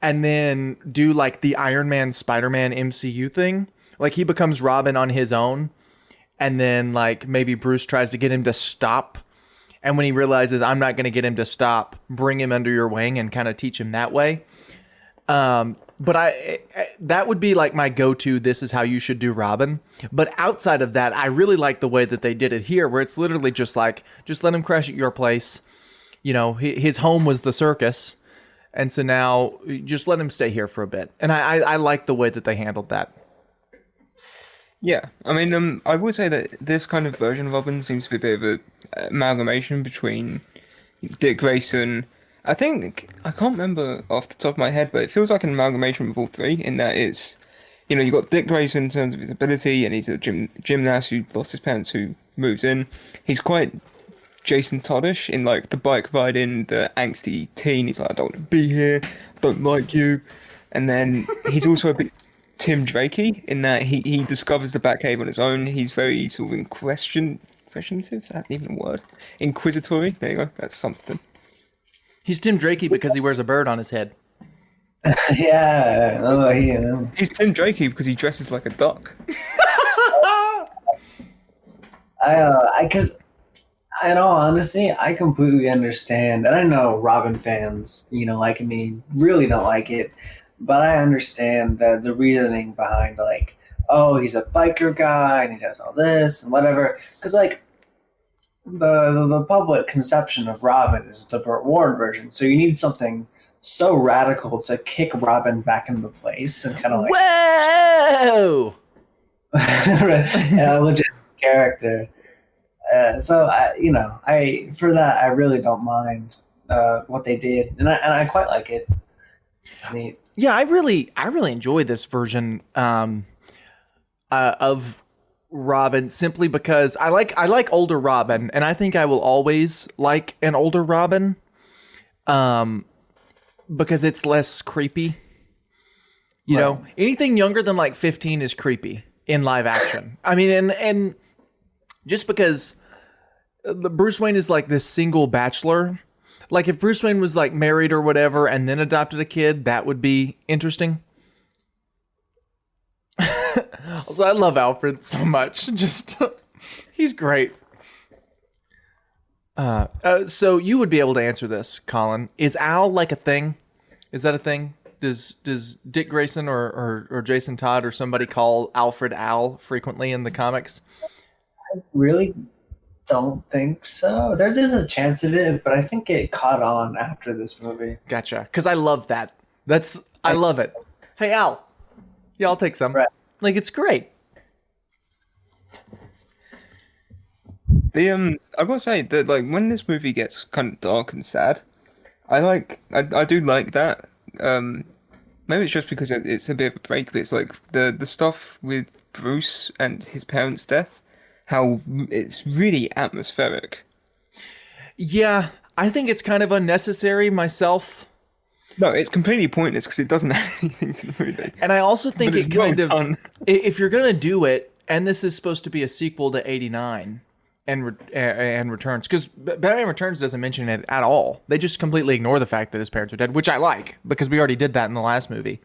and then do like the Iron Man, Spider-Man MCU thing. Like he becomes Robin on his own, and then like maybe Bruce tries to get him to stop. And when he realizes I'm not going to get him to stop, bring him under your wing and kind of teach him that way. But that would be like my go-to, this is how you should do Robin. But outside of that, I really like the way that they did it here, where it's literally just like, just let him crash at your place. You know, his home was the circus. And so now just let him stay here for a bit. And I like the way that they handled that. Yeah, I mean, I would say that this kind of version of Robin seems to be a bit of a amalgamation between Dick Grayson. I think, I can't remember off the top of my head, but it feels like an amalgamation of all three, in that it's, you know, you've got Dick Grayson in terms of his ability, and he's a gymnast who lost his parents, who moves in. He's quite Jason Toddish in, like, the bike riding, the angsty teen. He's like, I don't want to be here, I don't like you. And then he's also a bit Tim Drakey in that he discovers the Batcave on his own. He's very sort of inquisitive, is that even a word? Inquisitory, there you go, that's something. He's Tim Drakey because he wears a bird on his head. Yeah. Oh, yeah. He's Tim Drakey because he dresses like a duck. Because in all honesty, I completely understand, and I know Robin fans, you know, like me, really don't like it, but I understand the reasoning behind, like, oh, he's a biker guy and he does all this and whatever. Because, like, the public conception of Robin is the Burt Ward version, so you need something so radical to kick Robin back into place and kind of like, whoa, a legit character. So for that, I really don't mind what they did, and I quite like it. It's neat. Yeah, I really enjoy this version of Robin, simply because I like older Robin, and I think I will always like an older Robin, because it's less creepy. You know, anything younger than like 15 is creepy in live action. I mean, and just because Bruce Wayne is like this single bachelor. Like if Bruce Wayne was like married or whatever and then adopted a kid, that would be interesting. Also, I love Alfred so much. Just he's great. So you would be able to answer this, Colin. Is Al like a thing? Is that a thing? Does Dick Grayson or Jason Todd or somebody call Alfred Al frequently in the comics? I really don't think so. There's a chance of it, but I think it caught on after this movie. Gotcha. Because I love that. I love it. Hey, Al. Yeah, I'll take some. Right. Like, it's great. I gotta say that, like, when this movie gets kind of dark and sad, I do like that. Maybe it's just because it's a bit of a break, but it's like the stuff with Bruce and his parents' death, how it's really atmospheric. Yeah, I think it's kind of unnecessary myself. No, it's completely pointless because it doesn't add anything to the movie. And I also think But it it's well kind of, done. if you're going to do it, and this is supposed to be a sequel to 89 and Returns, because Batman Returns doesn't mention it at all. They just completely ignore the fact that his parents are dead, which I like, because we already did that in the last movie.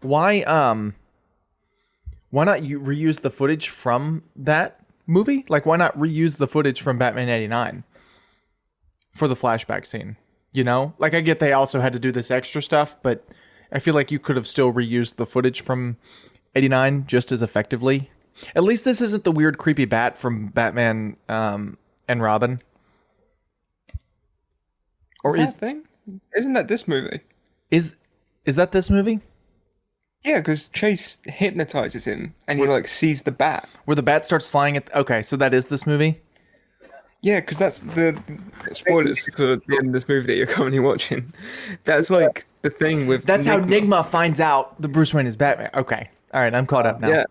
Why not you reuse the footage from that movie? Like, why not reuse the footage from Batman 89 for the flashback scene? You know? Like, I get they also had to do this extra stuff, but I feel like you could have still reused the footage from 89 just as effectively. At least this isn't the weird, creepy bat from Batman and Robin. Or is that thing? Isn't that this movie? Is that this movie? Yeah, because Chase hypnotizes him, and he like sees the bat. Where the bat starts flying at... Okay, so that is this movie? Yeah, because that's the spoilers for the end of this movie that you're currently watching. That's like the thing with... That's how Nigma finds out the Bruce Wayne is Batman. Okay. All right, I'm caught up now. Yeah.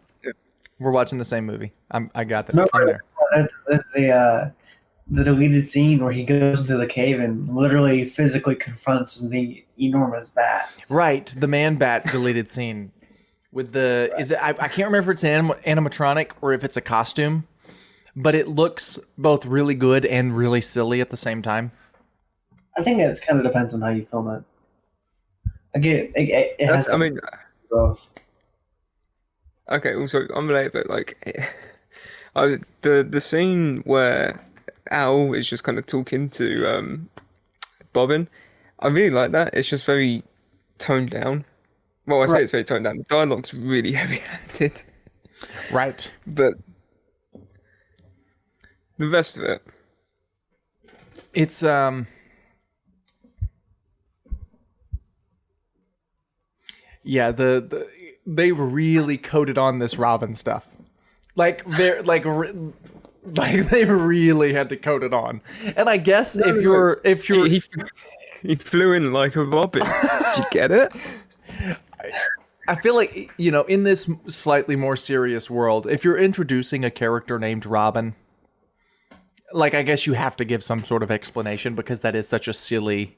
We're watching the same movie. I got that. No, I'm there. there's the deleted scene where he goes into the cave and literally physically confronts the enormous bat. Right, the man bat deleted scene with the... Is it? I can't remember if it's an animatronic or if it's a costume, but it looks both really good and really silly at the same time. I think it kind of depends on how you film it. It has. I mean, both. okay. Also, unrelated, but like, the scene where Al is just kind of talking to Bobbin, I really like that. It's just very toned down. Well, I say it's very toned down. The dialogue's really heavy-handed. Right. But the rest of it, it's yeah, they really coded on this Robin stuff. Like they're like they really had to code it on. And I guess if you're he flew in like a robin. Did you get it? I feel like, you know, in this slightly more serious world, if you're introducing a character named Robin, like, I guess you have to give some sort of explanation because that is such a silly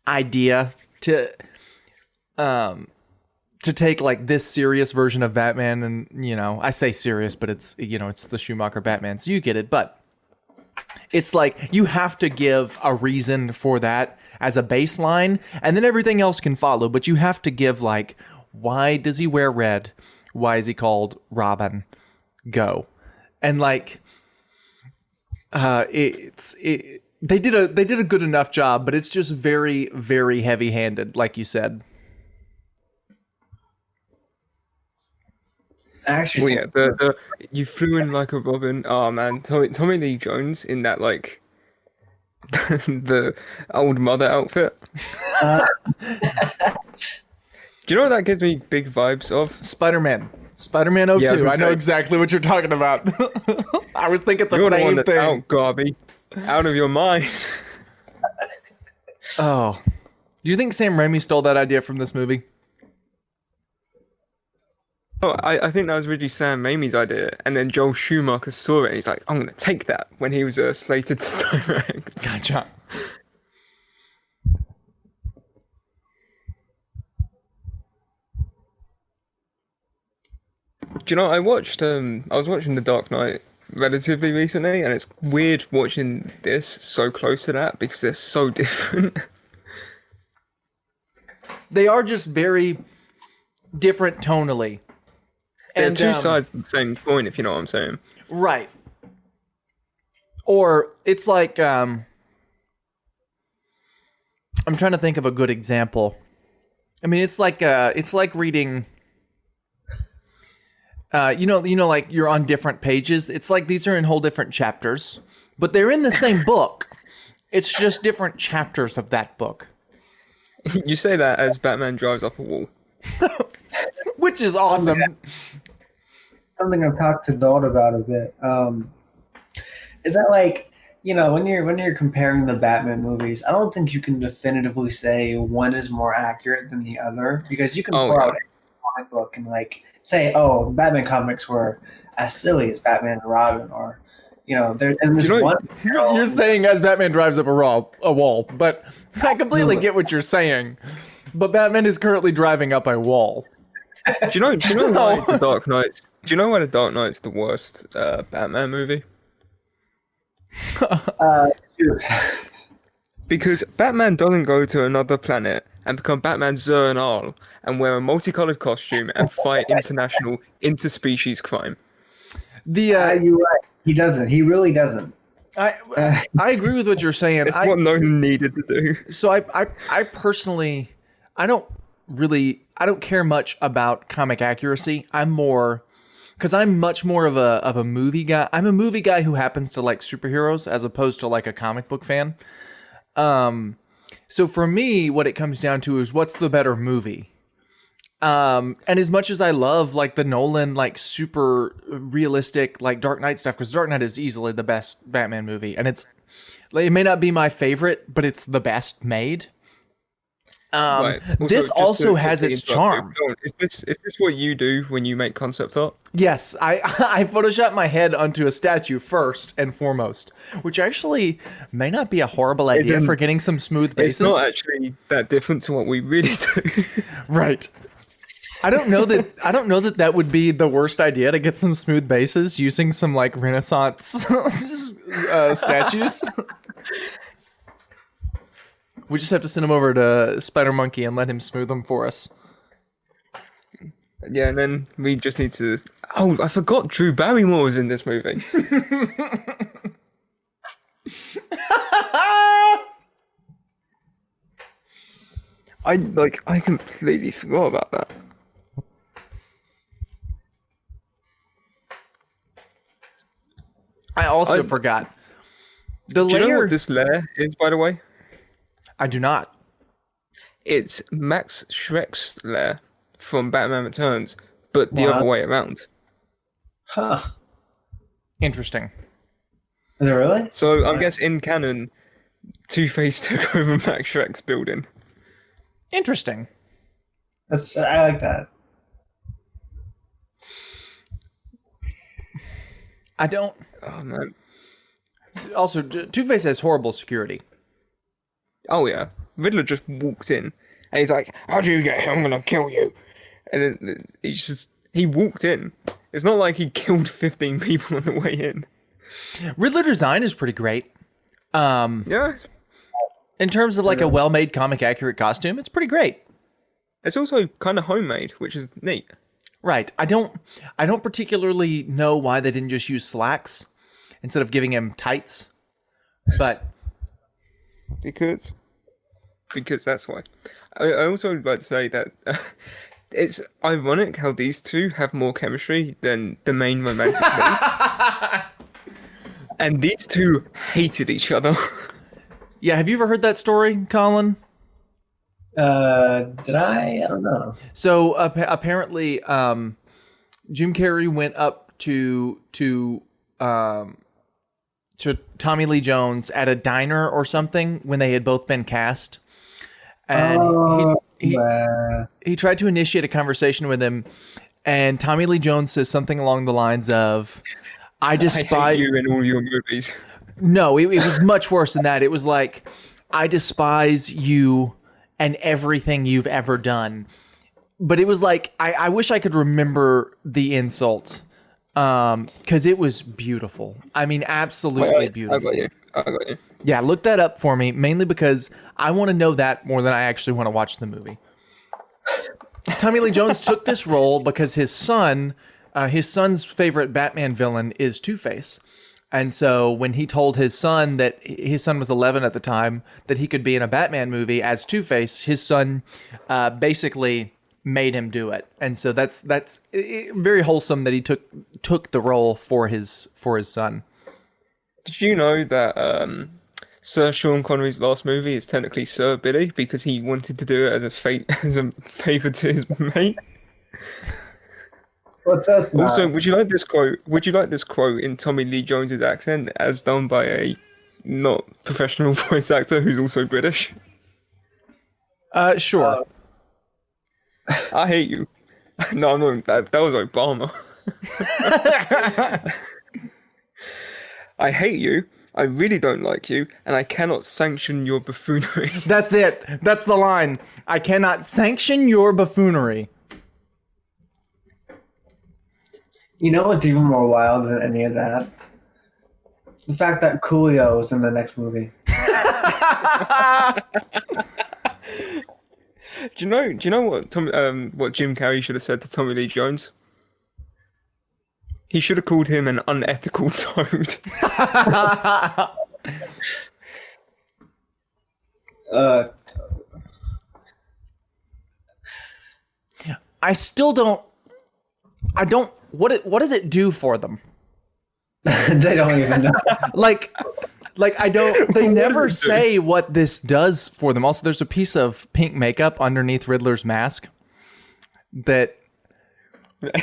idea to take like this serious version of Batman. And, you know, I say serious, but it's, you know, it's the Schumacher Batman, so you get it. But it's like you have to give a reason for that as a baseline, and then everything else can follow. But you have to give, like, why does he wear red? Why is he called Robin? Go. And like, they did a good enough job, but it's just very, very heavy-handed, like you said. Actually, Well, yeah, the you flew in like a robin. Oh man, Tommy Lee Jones in that like the old mother outfit. Do you know what that gives me big vibes of? Spider-Man 02. Yeah, I know exactly what you're talking about. I was thinking You're the one same that's thing. out, Garby, out of your mind. Oh, do you think Sam Raimi stole that idea from this movie? Oh, I think that was originally Sam Raimi's idea, and then Joel Schumacher saw it, and he's like, "I'm gonna take that." When he was slated to direct. Gotcha. Do you know, I was watching The Dark Knight relatively recently, and it's weird watching this so close to that because they're so different. They are just very different tonally. They're And, two sides of the same coin, if you know what I'm saying. Right. Or it's like, I'm trying to think of a good example. I mean, it's like reading, you know, like you're on different pages. It's like these are in whole different chapters, but they're in the same book. It's just different chapters of that book. You say that as Batman drives up a wall. Which is awesome. Something I've talked to Dawn about a bit. Is that, like, you know, when you're comparing the Batman movies, I don't think you can definitively say one is more accurate than the other, because you can pull out a comic book and like say, oh, Batman comics were as silly as Batman and Robin, or, you know, there's one. You're saying as Batman drives up a wall, but I completely get what you're saying. But Batman is currently driving up a wall. Do you know why The Dark Knight's? Do you know why The Dark Knight's the worst Batman movie? Because Batman doesn't go to another planet and become Batman Zur-En-Arl and wear a multicolored costume and fight international interspecies crime. The You're right. He doesn't. He really doesn't. I agree with what you're saying. It's what Nolan needed to do. So I personally, I don't care much about comic accuracy. Because I'm much more of a movie guy. I'm a movie guy who happens to like superheroes as opposed to like a comic book fan. So for me, what it comes down to is what's the better movie. And as much as I love like the Nolan like super realistic like Dark Knight stuff, because Dark Knight is easily the best Batman movie, and it may not be my favorite, but it's the best made. Right. This also has its charm. Is this what you do when you make concept art? Yes, I Photoshop my head onto a statue first and foremost, which actually may not be a horrible idea for getting some smooth bases. It's not actually that different to what we really do. Right. I don't know that would be the worst idea to get some smooth bases using some like Renaissance statues. We just have to send him over to Spider Monkey and let him smooth them for us. Yeah, and then we just need to... Oh, I forgot Drew Barrymore was in this movie. I completely forgot about that. I also forgot. Do you know what this lair is, by the way? I do not. It's Max Schreck's lair from Batman Returns, but the other way around. Huh. Interesting. Is it really? So I guess in canon, Two-Face took over Max Schreck's building. Interesting. I like that. I don't... Oh, man. Also, Two-Face has horrible security. Oh, yeah. Riddler just walks in, and he's like, how do you get here? I'm gonna kill you. And then he walked in. It's not like he killed 15 people on the way in. Riddler design is pretty great. Yeah. In terms of like a well-made comic accurate costume, it's pretty great. It's also kind of homemade, which is neat. Right. I don't particularly know why they didn't just use slacks instead of giving him tights. But because that's why. I also would like to say that it's ironic how these two have more chemistry than the main romantic leads. And these two hated each other. Yeah, have you ever heard that story, Colin? Did I? I don't know. So apparently, Jim Carrey went up to Tommy Lee Jones at a diner or something when they had both been cast, and he tried to initiate a conversation with him, and Tommy Lee Jones says something along the lines of, I hate you in all your movies. No, it was much worse than that. It was like, I despise you and everything you've ever done. But it was like, I wish I could remember the insult, because it was beautiful. I mean, absolutely beautiful. I got you. Yeah, look that up for me, mainly because I want to know that more than I actually want to watch the movie. Tommy Lee Jones took this role because his son's favorite Batman villain is Two-Face. And so when he told his son that his son was 11 at the time, that he could be in a Batman movie as Two-Face, his son basically made him do it. And so that's very wholesome that he took the role for his son. Did you know that Sir Sean Connery's last movie is technically Sir Billy because he wanted to do it as a favor to his mate? What's that? Also, would you like this quote? Would you like this quote in Tommy Lee Jones's accent, as done by a not professional voice actor who's also British? Sure. I hate you. No, I'm not. That was Obama. I hate you. I really don't like you, and I cannot sanction your buffoonery. That's it. That's the line. I cannot sanction your buffoonery. You know what's even more wild than any of that? The fact that Coolio was in the next movie. Do you know what Jim Carrey should have said to Tommy Lee Jones? He should have called him an unethical toad. Uh, I still don't. What does it do for them? they don't even know. Like I don't. They never say what this does for them. Also, there's a piece of pink makeup underneath Riddler's mask that.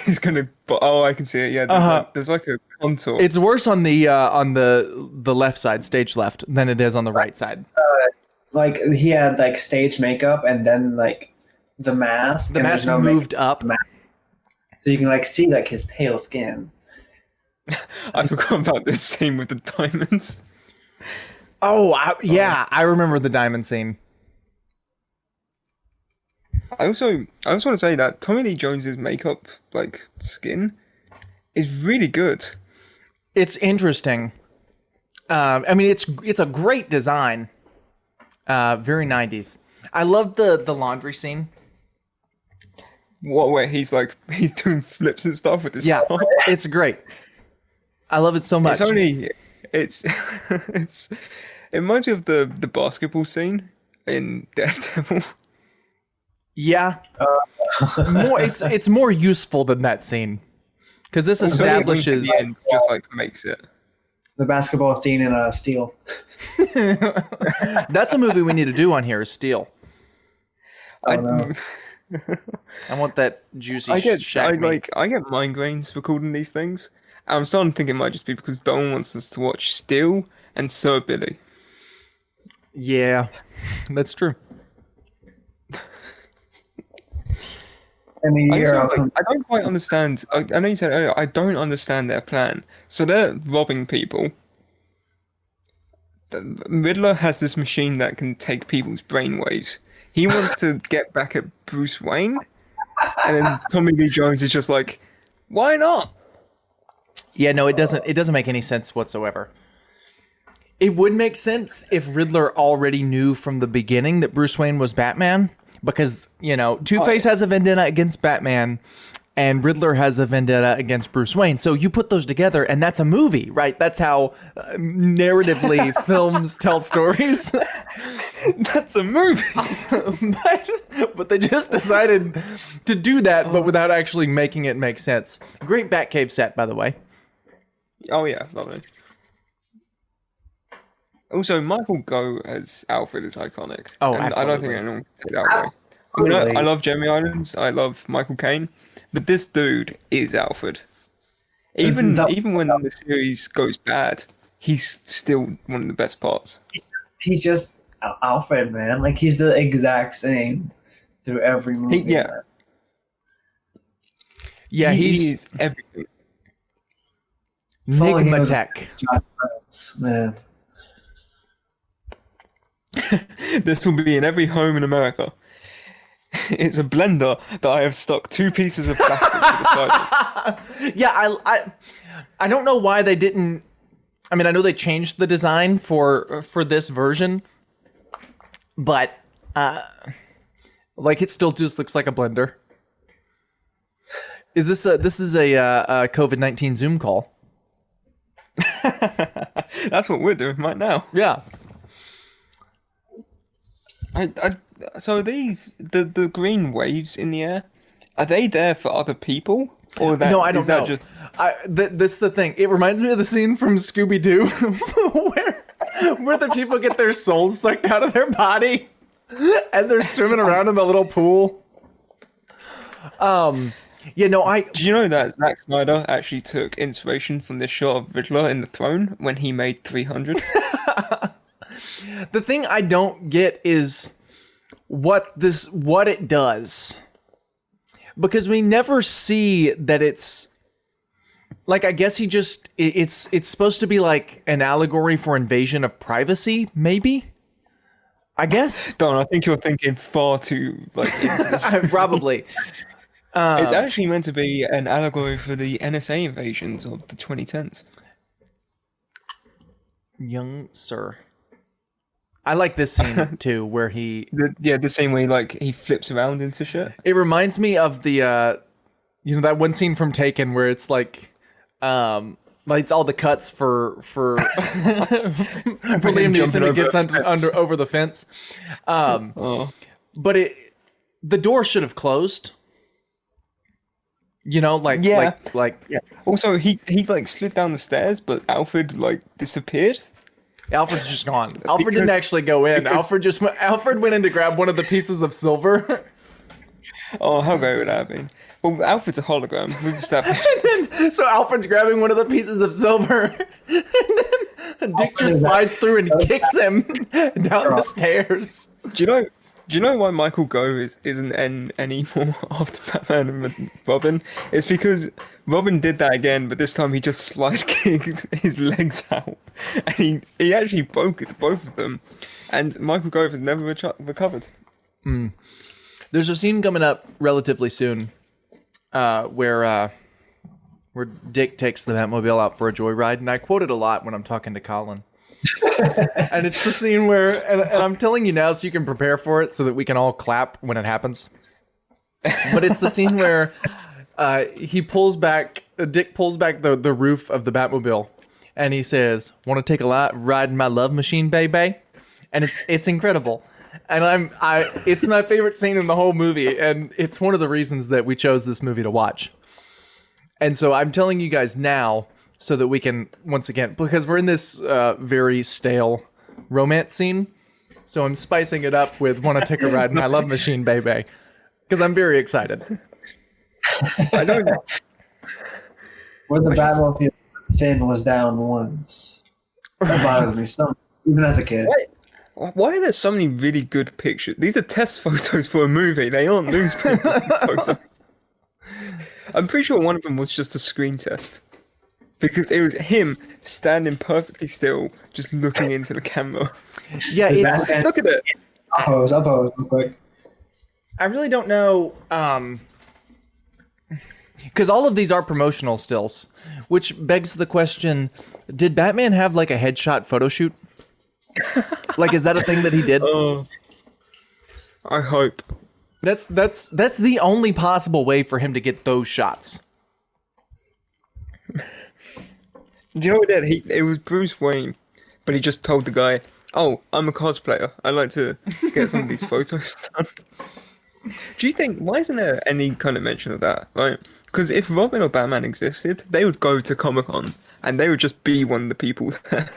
He's gonna. Oh, I can see it. Yeah, there's like a contour. It's worse on the left side, stage left, than it is on the right side. Like he had like stage makeup and then like the mask. The and mask there's no moved makeup. up. So you can like see like his pale skin. I forgot about this scene with the diamonds. Oh, yeah, I remember the diamond scene. I also want to say that Tommy Lee Jones's makeup, like skin, is really good. It's interesting. I mean, it's a great design. Very 90s. I love the laundry scene. What where he's doing flips and stuff with his Yeah, sock. it's great. I love it so much. It's it reminds me of the basketball scene in Daredevil. Yeah, it's more useful than that scene because this Also, establishes. the end just like makes it. The basketball scene in Steel. That's a movie we need to do on here. Is Steel. Oh, no. I want that juicy. I get shack meat. I get migraines for calling these things. And I'm starting to think it might just be because Don wants us to watch Steel and Sir Billy. Yeah, that's true. In a year, I don't quite understand. I know you said earlier, I don't understand their plan. So they're robbing people. The Riddler has this machine that can take people's brainwaves. He wants to get back at Bruce Wayne, and then Tommy Lee Jones is just like, why not? Yeah, no, it doesn't. It doesn't make any sense whatsoever. It would make sense if Riddler already knew from the beginning that Bruce Wayne was Batman, because Two-Face has a vendetta against Batman, and Riddler has a vendetta against Bruce Wayne. So you put those together, and that's a movie, right? That's how narratively films tell stories. That's a movie. but they just decided to do that, but without actually making it make sense. Great Batcave set, by the way. Oh yeah, lovely. Also, Michael Gough as Alfred is iconic. Oh, and absolutely. I don't think anyone can take that away. I mean, I love Jeremy Irons. I love Michael Caine, but this dude is Alfred. Even when the series goes bad, he's still one of the best parts. He's just Alfred, man. Like he's the exact same through every movie. Yeah, he's everything. Enigma Tech. Man. This will be in every home in America. It's a blender that I have stuck 2 pieces of plastic to the side of. Yeah, I don't know why they didn't. I mean, I know they changed the design for this version, but it still just looks like a blender. This is a COVID-19 Zoom call? That's what we're doing right now. Yeah. So these the green waves in the air, are they there for other people, or that? No, I don't know. Just... This is the thing. It reminds me of the scene from Scooby-Doo where the people get their souls sucked out of their body and they're swimming around in the little pool. Do you know that Zack Snyder actually took inspiration from this shot of Riddler in the throne when he made 300? The thing I don't get is what it does. Because we never see that it's like, I guess it's supposed to be like an allegory for invasion of privacy, maybe? I guess. Don, I think you're thinking far too into this. Probably. It's actually meant to be an allegory for the NSA invasions of the 2010s. Young sir. I like this scene too, where the same way he flips around into shit. It reminds me of the that one scene from Taken where it's like Like it's all the cuts for Liam Neeson that gets over the fence. But the door should have closed. You know, like Yeah. like Also, he like slid down the stairs, but Alfred like disappeared. Alfred's just gone. Alfred didn't actually go in. Alfred went in to grab one of the pieces of silver. Oh, how great would that have been? Well, Alfred's a hologram. We've established. So Alfred's grabbing one of the pieces of silver, and then Dick just slides through and kicks him down the stairs. Do you know why Michael Gove isn't in anymore after Batman and Robin? It's because Robin did that again, but this time he just slide kicked his legs out, and he actually broke both of them, and Michael Gove has never recovered. There's a scene coming up relatively soon, where Dick takes the Batmobile out for a joyride, and I quote it a lot when I'm talking to Colin. And it's the scene where, and I'm telling you now so you can prepare for it so that we can all clap when it happens. But it's the scene where Dick pulls back the roof of the Batmobile, and he says, "Want to take a ride in my love machine, baby?" And it's incredible. And it's my favorite scene in the whole movie, and it's one of the reasons that we chose this movie to watch. And so I'm telling you guys now so that we can, once again, because we're in this very stale romance scene, so I'm spicing it up with "Want to take a ride in my love machine, baby," because I'm very excited. I don't know. Where the Batmobile fin was down once. That bothers me so, even as a kid. Why are there so many really good pictures? These are test photos for a movie. They aren't newspaper photos. I'm pretty sure one of them was just a screen test. Because it was him standing perfectly still, just looking into the camera. Yeah, Look at it. I'll pose real quick. I really don't know, because all of these are promotional stills, which begs the question: did Batman have like a headshot photo shoot? Like, is that a thing that he did? I hope. That's the only possible way for him to get those shots. Do you know what he did? It was Bruce Wayne, but he just told the guy, "Oh, I'm a cosplayer. I'd like to get some of these photos done." Do you think, why isn't there any kind of mention of that, right? Because if Robin or Batman existed, they would go to Comic-Con, and they would just be one of the people there.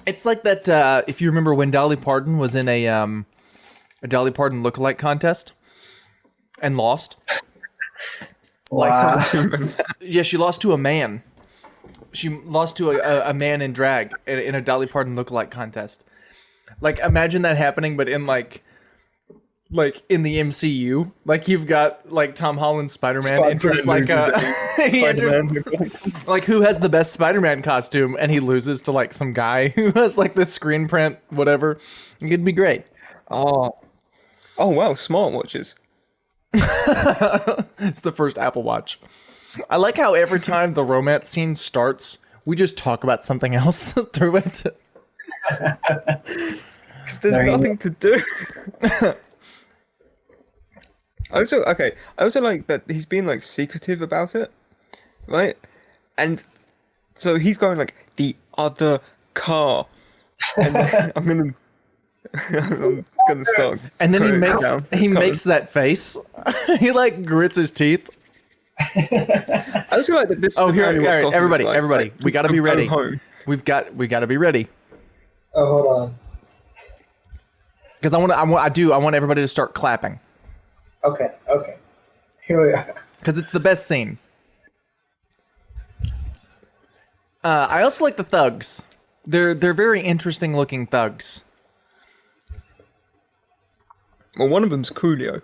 It's like that, if you remember when Dolly Parton was in a Dolly Parton lookalike contest and lost. Wow. Yeah, she lost to a man. She lost to a man in drag in a Dolly Parton lookalike contest. Like, imagine that happening, but in like in the MCU, like you've got like Tom Holland's Spider-Man enters like he enters, like who has the best Spider-Man costume, and he loses to like some guy who has like this screen print, whatever. It'd be great. Oh wow, smartwatches. It's the first Apple Watch. I like how every time the romance scene starts, we just talk about something else through it. Because there's nothing to do. I also like that he's being like secretive about it, right? And so he's going like the other car, and I'm gonna start. And then he makes that face. He like grits his teeth. I also like that this. Oh, here, all right, everybody, we gotta be ready. We gotta be ready. Oh, hold on. Because I want everybody to start clapping. Okay. Here we are. Because it's the best scene. I also like the thugs. They're very interesting looking thugs. Well, one of them's Coolio.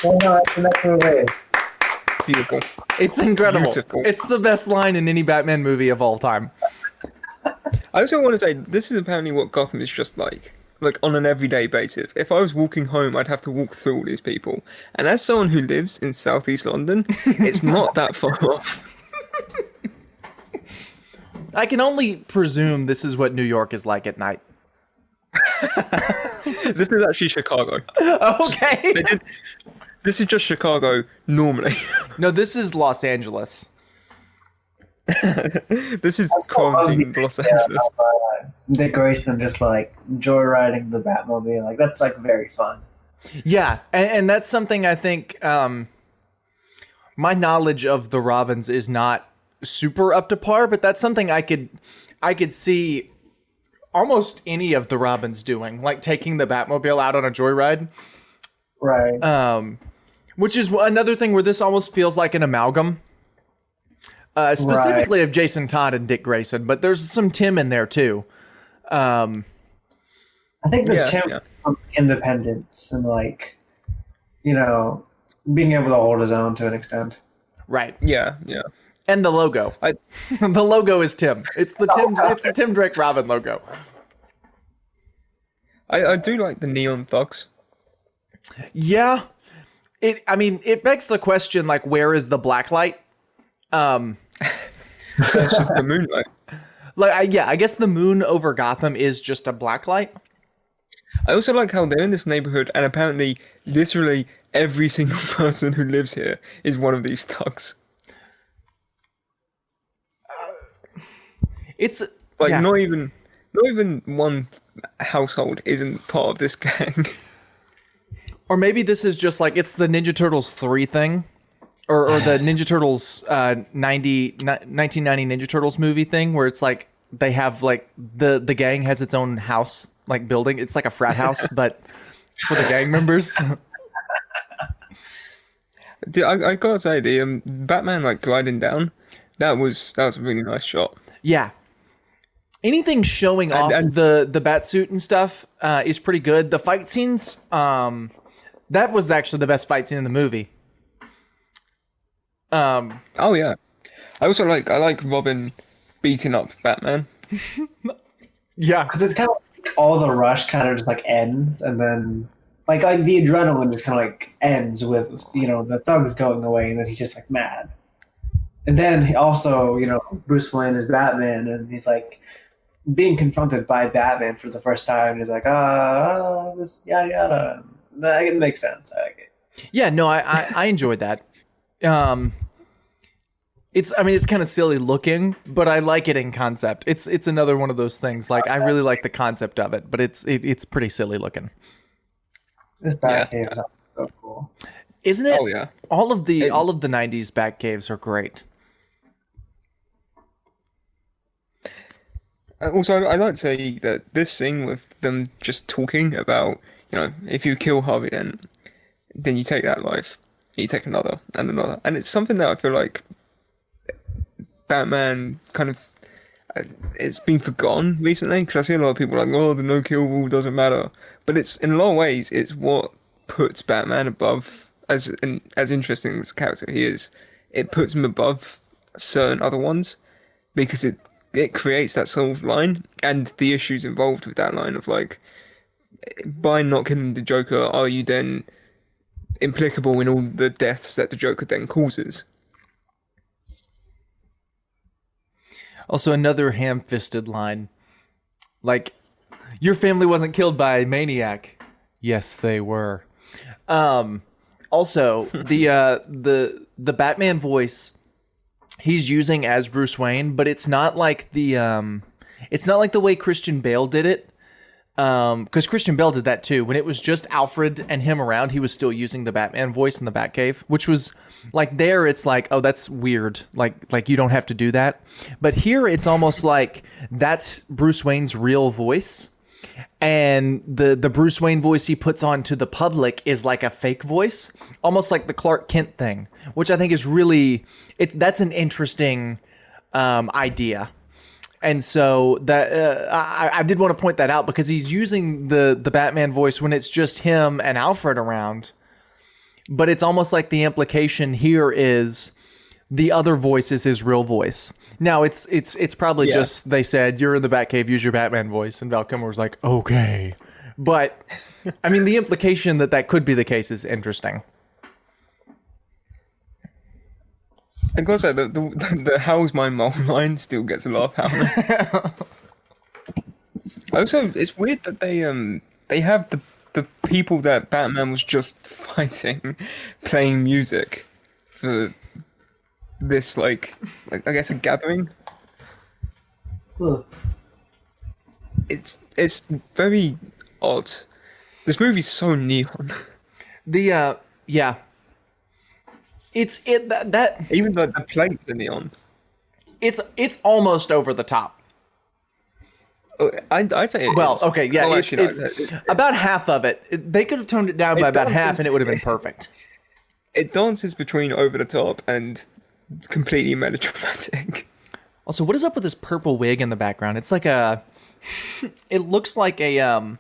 Oh no, that's the next movie. Beautiful. It's incredible. Beautiful. It's the best line in any Batman movie of all time. I also want to say, this is apparently what Gotham is just like on an everyday basis. If I was walking home, I'd have to walk through all these people. And as someone who lives in southeast London, it's not that far off. I can only presume this is what New York is like at night. This is actually Chicago. Okay. This is just Chicago normally. No, this is Los Angeles. This is I still love quarantine the Los idea Angeles. of Dick Grayson just like joyriding the Batmobile. Like that's like very fun. Yeah, and that's something I think my knowledge of the Robins is not super up to par, but that's something I could see almost any of the Robins doing, like taking the Batmobile out on a joyride. Right. Which is another thing where this almost feels like an amalgam. Specifically of Jason Todd and Dick Grayson, but there's some Tim in there too. I think the Tim yeah. independence and like, you know, being able to hold his own to an extent. Right. Yeah. And the logo. The logo is Tim. It's the Tim Drake Robin logo. I do like the neon thugs. Yeah. It begs the question, like, where is the black light? That's just the moonlight. I guess the moon over Gotham is just a black light. I also like how they're in this neighborhood, and apparently, literally every single person who lives here is one of these thugs. It's Like yeah. not even one household isn't part of this gang. Or maybe this is just like it's the Ninja Turtles 3 thing. Or the Ninja Turtles 1990 Ninja Turtles movie thing where it's like they have like the gang has its own house, like building. It's like a frat house, but for the gang members. Dude, I gotta say the Batman like gliding down, that was a really nice shot. Yeah. Anything showing off the bat suit and stuff is pretty good. The fight scenes, that was actually the best fight scene in the movie. Oh yeah, I like Robin beating up Batman. Yeah, Because it's kind of like all the rush kind of just like ends, and then like the adrenaline just kind of like ends with the thugs going away, and then he's just like mad. And then he also Bruce Wayne is Batman, and he's like being confronted by Batman for the first time. And he's like, this yada yada. It makes sense. I like it. Yeah, no, I enjoyed that. It's kind of silly looking, but I like it in concept. It's another one of those things. Like I really like the concept of it, but it's pretty silly looking. This Batcave is so cool, isn't it? Oh yeah, all of the 90s Batcaves are great. Also, I'd like to say that this scene with them just talking about, if you kill Harvey Dent, then you take that life, you take another and another, and it's something that I feel like Batman kind of it's been forgotten recently, because I see a lot of people like, oh, the no kill rule doesn't matter, but it's in a lot of ways it's what puts Batman above, as interesting as a character he is, it puts him above certain other ones, because it creates that sort of line and the issues involved with that line of like, by not killing the Joker, are you then implicable in all the deaths that the Joker then causes? Also, another ham-fisted line, like, your family wasn't killed by a maniac. Yes, they were. Also, the Batman voice he's using as Bruce Wayne, but it's not like the way Christian Bale did it. Because Christian Bale did that too. When it was just Alfred and him around, he was still using the Batman voice in the Batcave, which was like there. It's like, oh, that's weird. Like you don't have to do that. But here, it's almost like that's Bruce Wayne's real voice, and the Bruce Wayne voice he puts on to the public is like a fake voice, almost like the Clark Kent thing, which I think is really that's an interesting idea. And so that I did want to point that out, because he's using the Batman voice when it's just him and Alfred around. But it's almost like the implication here is the other voice is his real voice. Now it's probably just they said, you're in the Batcave, use your Batman voice, and Val Kilmer was like, okay. But I mean, the implication that could be the case is interesting. I gotta say, the how's my mole line still gets a laugh out of me. Also, it's weird that they have the people that Batman was just fighting playing music for this like I guess a gathering. Huh. It's very odd. This movie's so neon. The yeah. It's that Even the plates are neon. it's almost over the top. Oh, I'd say it Well, is. okay, yeah, Oh, it's actually, no, about half of it. They could have toned it down by about half, and it would have been perfect. it dances between over the top and completely melodramatic. Also, what is up with this purple wig in the background? It's like a, it looks like a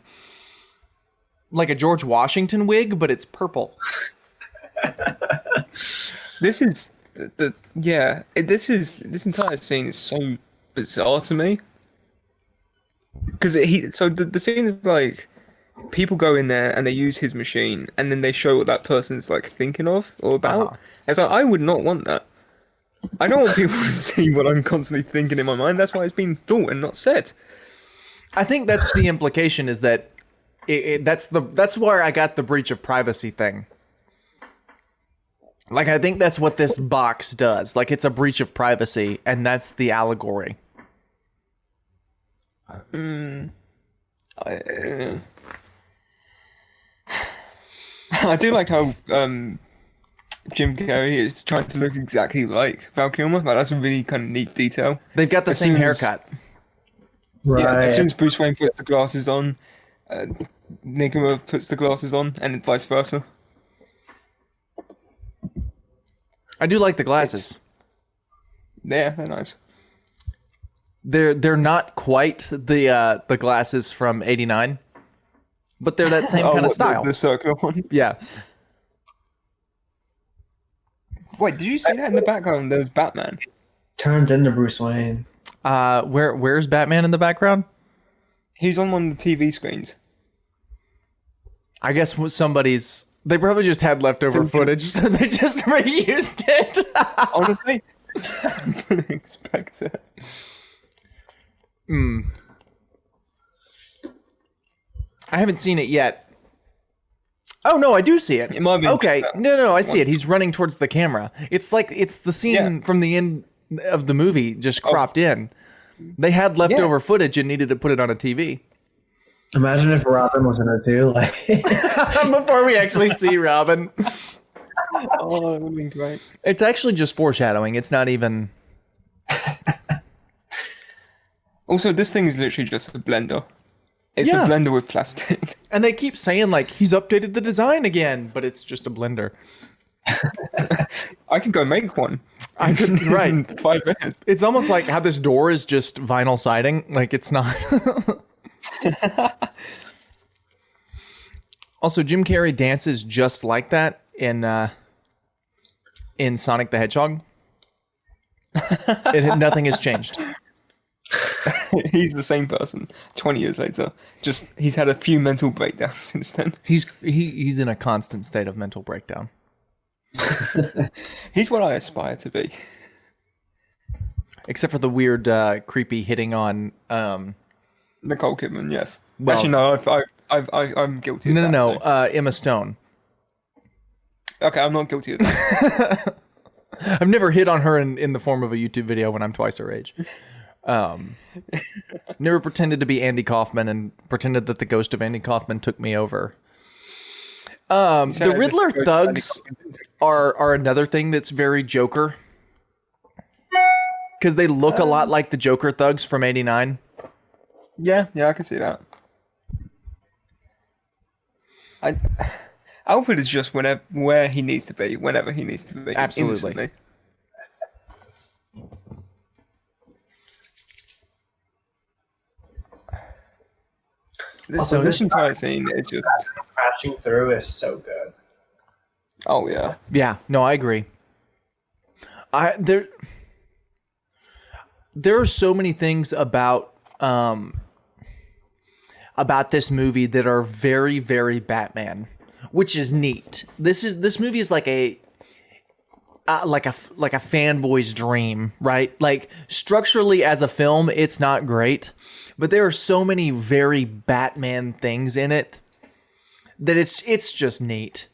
George Washington wig, but it's purple. This is this entire scene is so bizarre to me. Because the scene is like people go in there and they use his machine and then they show what that person's like thinking of or about. Uh-huh. It's like I would not want that. I don't want people to see what I'm constantly thinking in my mind. That's why it's being thought and not said. I think that's the implication is that that's where I got the breach of privacy thing. Like I think that's what this box does. Like it's a breach of privacy, and that's the allegory. I do like how Jim Carrey is trying to look exactly like Val Kilmer. Like that's a really kind of neat detail. They've got the As same soon as- haircut. Right. Yeah, as soon as Bruce Wayne puts the glasses on, Nigma puts the glasses on, and vice versa. I do like the glasses. Yeah, they're nice. They're not quite the glasses from '89, but they're that same kind of what, style. The circular one. Yeah. Wait, did you see that in the background? There's Batman. Turns into Bruce Wayne. Where's Batman in the background? He's on one of the TV screens. I guess they probably just had leftover footage, so they just reused it. Honestly, I wouldn't expect it. I haven't seen it yet. Oh no, I do see it. It might be Okay, no, I see it. He's running towards the camera. It's like it's the scene from the end of the movie, just cropped in. They had leftover footage and needed to put it on a TV. Imagine if Robin was in it too. Like, Before we actually see Robin. Oh, that would have been great. It's actually just foreshadowing. It's not even. Also, this thing is literally just a blender. It's Yeah. a blender with plastic. And they keep saying like he's updated the design again, but it's just a blender. I can go make one. I could right. In 5 minutes. It's almost like how this door is just vinyl siding. Like it's not. Also, Jim Carrey dances just like that in Sonic the Hedgehog. Nothing has changed. He's the same person 20 years later. Just he's had a few mental breakdowns since then. He's in a constant state of mental breakdown. He's what I aspire to be. Except for the weird, creepy hitting on. Nicole Kidman, yes. Well- Actually, no. I'm guilty. Of No. that, so- Emma Stone. Okay, I'm not guilty of that. I've never hit on her in the form of a YouTube video when I'm twice her age. Never pretended to be Andy Kaufman and pretended that the ghost of Andy Kaufman took me over. The Riddler thugs are another thing that's very Joker. Because they look a lot like the Joker thugs from '89. Yeah, I can see that. Alfred is just where he needs to be, whenever he needs to be. Absolutely. Instantly. This entire scene is just. crashing through is so good. Oh yeah. Yeah, no, I agree. There are so many things about this movie that are very, very Batman, which is neat. This movie is like a fanboy's dream, right? Like structurally as a film, it's not great, but there are so many very Batman things in it that it's just neat.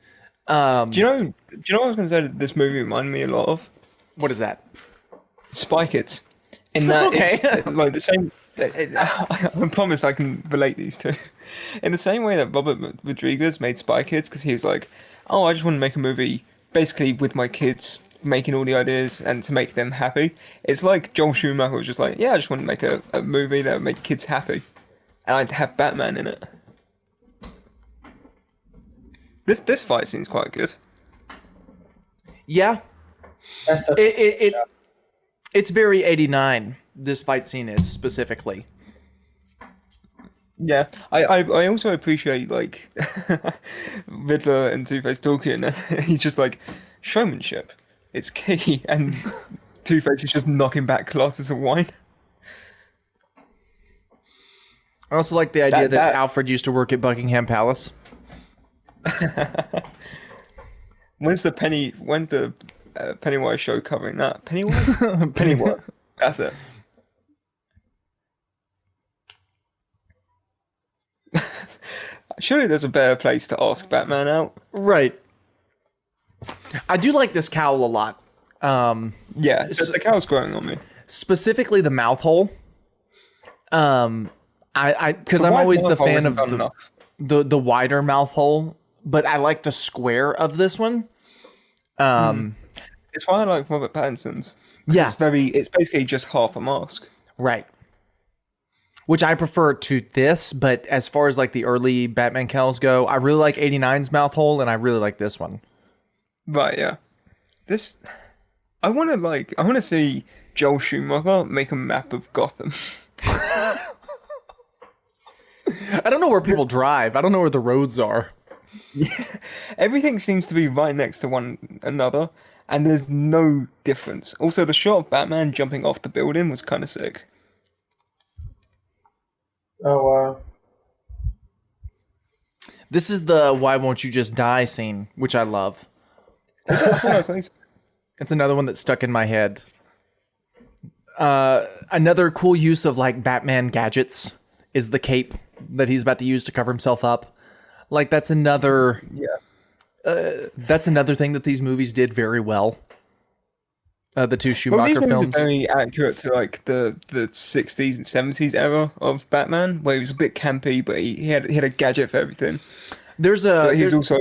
Do you know what I was going to say that this movie reminded me a lot of? What is that? Spy Kids. In that, Okay. it's like the same. I promise I can relate these two. In the same way that Robert Rodriguez made Spy Kids, because he was like, "Oh, I just want to make a movie, basically with my kids, making all the ideas and to make them happy." It's like Joel Schumacher was just like, "Yeah, I just want to make a movie that would make kids happy, and I'd have Batman in it." This fight scene's quite good. Yeah, That's a, it's very 89. This fight scene is specifically. Yeah, I also appreciate like Riddler and Two-Face talking, and he's just like, showmanship, it's key, and Two-Face is just knocking back glasses of wine. I also like the idea that That- Alfred used to work at Buckingham Palace. When's the Pennywise show covering that? Pennywise? Pennywise. That's it. Surely there's a better place to ask Batman out. Right. I do like this cowl a lot. Yeah, the cow's growing on me. Specifically the mouth hole. Because The I'm wide always the mouth hole fan isn't of done enough. the wider mouth hole, but I like the square of this one. It's why I like Robert Pattinson's. 'Cause Yeah. it's basically just half a mask. Right. Which I prefer to this, but as far as like the early Batman cowls go, I really like 89's mouth hole, and I really like this one. Right, yeah. I want to see Joel Schumacher make a map of Gotham. I don't know where people drive. I don't know where the roads are. Everything seems to be right next to one another, and there's no difference. Also, the shot of Batman jumping off the building was kind of sick. oh, wow. This is the "Why won't you just die" scene, which I love. It's another one that stuck in my head. Another cool use of like Batman gadgets is the cape that he's about to use to cover himself up. Like that's another thing that these movies did very well. The two Schumacher films. Very accurate to like the 60s and 70s era of Batman, where he was a bit campy, but he had a gadget for everything. But he's also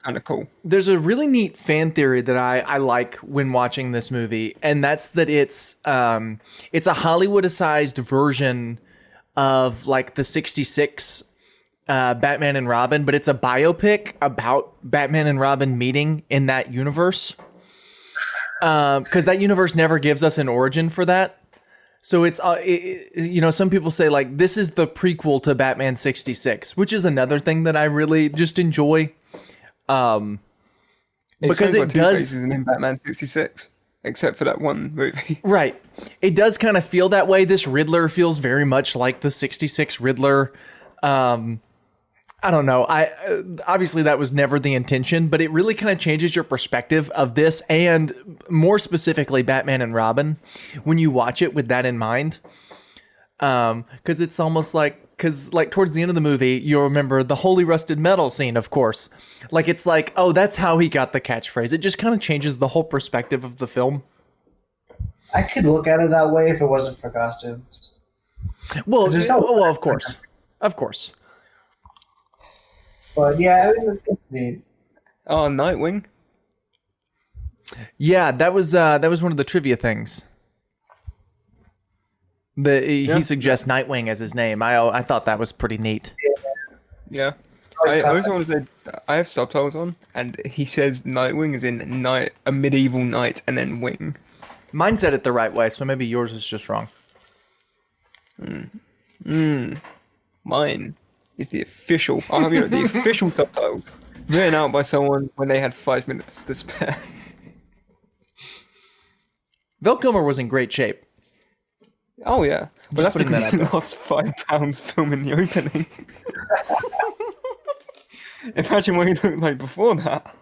kind of cool. There's a really neat fan theory that I like when watching this movie, and that's that it's a Hollywoodized version of like the '66 Batman and Robin, but it's a biopic about Batman and Robin meeting in that universe. Because that universe never gives us an origin for that. So it's, some people say like this is the prequel to Batman '66, which is another thing that I really just enjoy. Because it does isn't in Batman '66, except for that one movie. Right. It does kind of feel that way. This Riddler feels very much like the '66 Riddler. I don't know. Obviously that was never the intention, but it really kind of changes your perspective of this, and more specifically Batman and Robin, when you watch it with that in mind. Because it's almost like, towards the end of the movie, you'll remember the Holy Rusted Metal scene, of course. Like it's like, oh, that's how he got the catchphrase. It just kind of changes the whole perspective of the film. I could look at it that way if it wasn't for costumes. Well, there's no- of course. Of course. But yeah, I mean, it's neat. Oh, Nightwing. Yeah, that was one of the trivia things. He suggests Nightwing as his name. I thought that was pretty neat. Yeah. I also want to say, I have subtitles on, and he says Nightwing is in night, a medieval knight, and then wing. Mine said it the right way, so maybe yours was just wrong. Mine is the official. I'll have you the official subtitles, written out by someone when they had 5 minutes to spare. Val Kilmer was in great shape. Oh yeah, but that's putting because that he out there. lost 5 pounds filming the opening. Imagine what he looked like before that.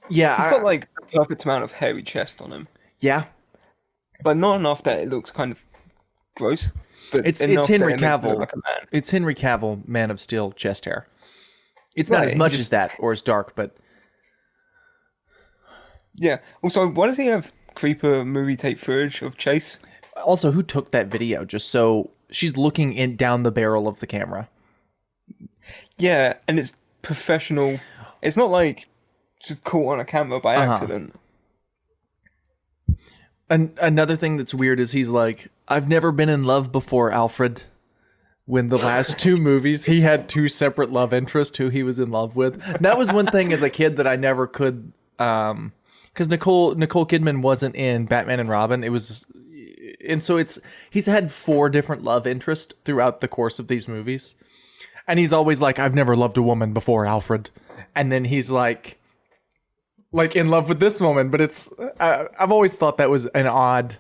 Yeah, He's got like the perfect amount of hairy chest on him, yeah. but not enough that it looks kind of gross. But It's enough Henry that it makes him Cavill. look like a man. It's Henry Cavill, Man of Steel, chest hair. It's not Right, as he much just- as that or as dark, but Yeah. Also, why does he have creeper movie tape footage of Chase? also, who took that video? Just so she's looking in down the barrel of the camera. Yeah, and it's professional. It's not like just caught on a camera by accident. And another thing that's weird is he's like, I've never been in love before, Alfred. When the last two movies, he had two separate love interests who he was in love with. That was one thing as a kid that I never could, because Nicole Kidman wasn't in Batman and Robin. It was, and so he's had 4 different love interests throughout the course of these movies, and he's always like, I've never loved a woman before, Alfred, and then he's like in love with this woman, but it's I've always thought that was an odd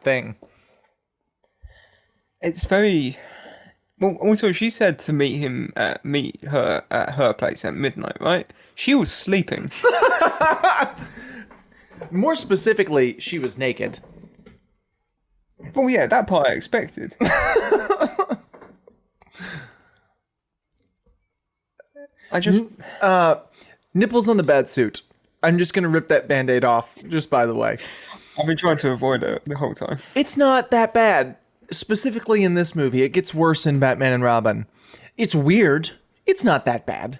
thing. It's very well. Also, she said to meet her at her place at midnight. Right? She was sleeping. More specifically, she was naked. Well, yeah, that part I expected. I just Nipples on the bad suit. I'm just gonna rip that band-aid off, just by the way. I've been trying to avoid it the whole time. It's not that bad. Specifically in this movie, it gets worse in Batman and Robin. It's weird. It's not that bad.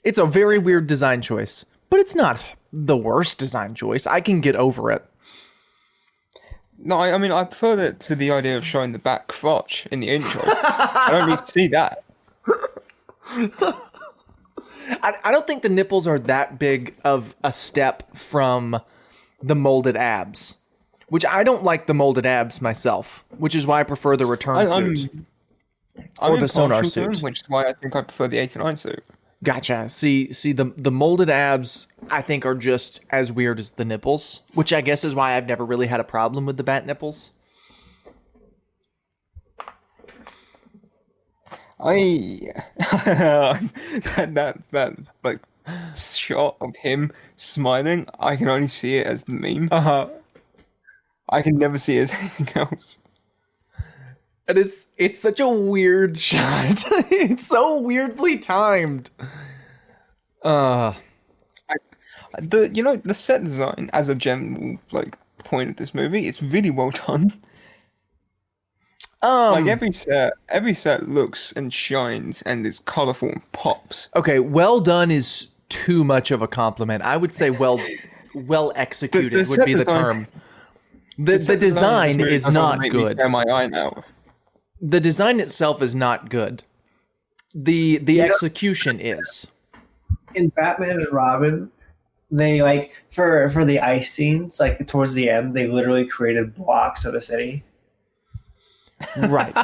It's a very weird design choice, but it's not the worst design choice. I can get over it. No, I mean I prefer it to the idea of showing the back crotch in the intro. I don't need to see that. I don't think the nipples are that big of a step from the molded abs, which I don't like the molded abs myself, which is why I prefer the return suit or the sonar suit. Which is why I think I prefer the 89 suit. Gotcha. See, the molded abs I think are just as weird as the nipples, which I guess is why I've never really had a problem with the bat nipples. that like shot of him smiling, I can only see it as the meme. I can never see it as anything else. And it's such a weird shot. It's so weirdly timed. The set design as a general point of this movie is really well done. Every set looks and shines and is colorful and pops. Okay, well done is too much of a compliment. I would say well executed would be the term. The design is not good. Tear my eye now. The design itself is not good. The execution is. In Batman and Robin, they for the ice scenes, towards the end, they literally created blocks of a city. Right.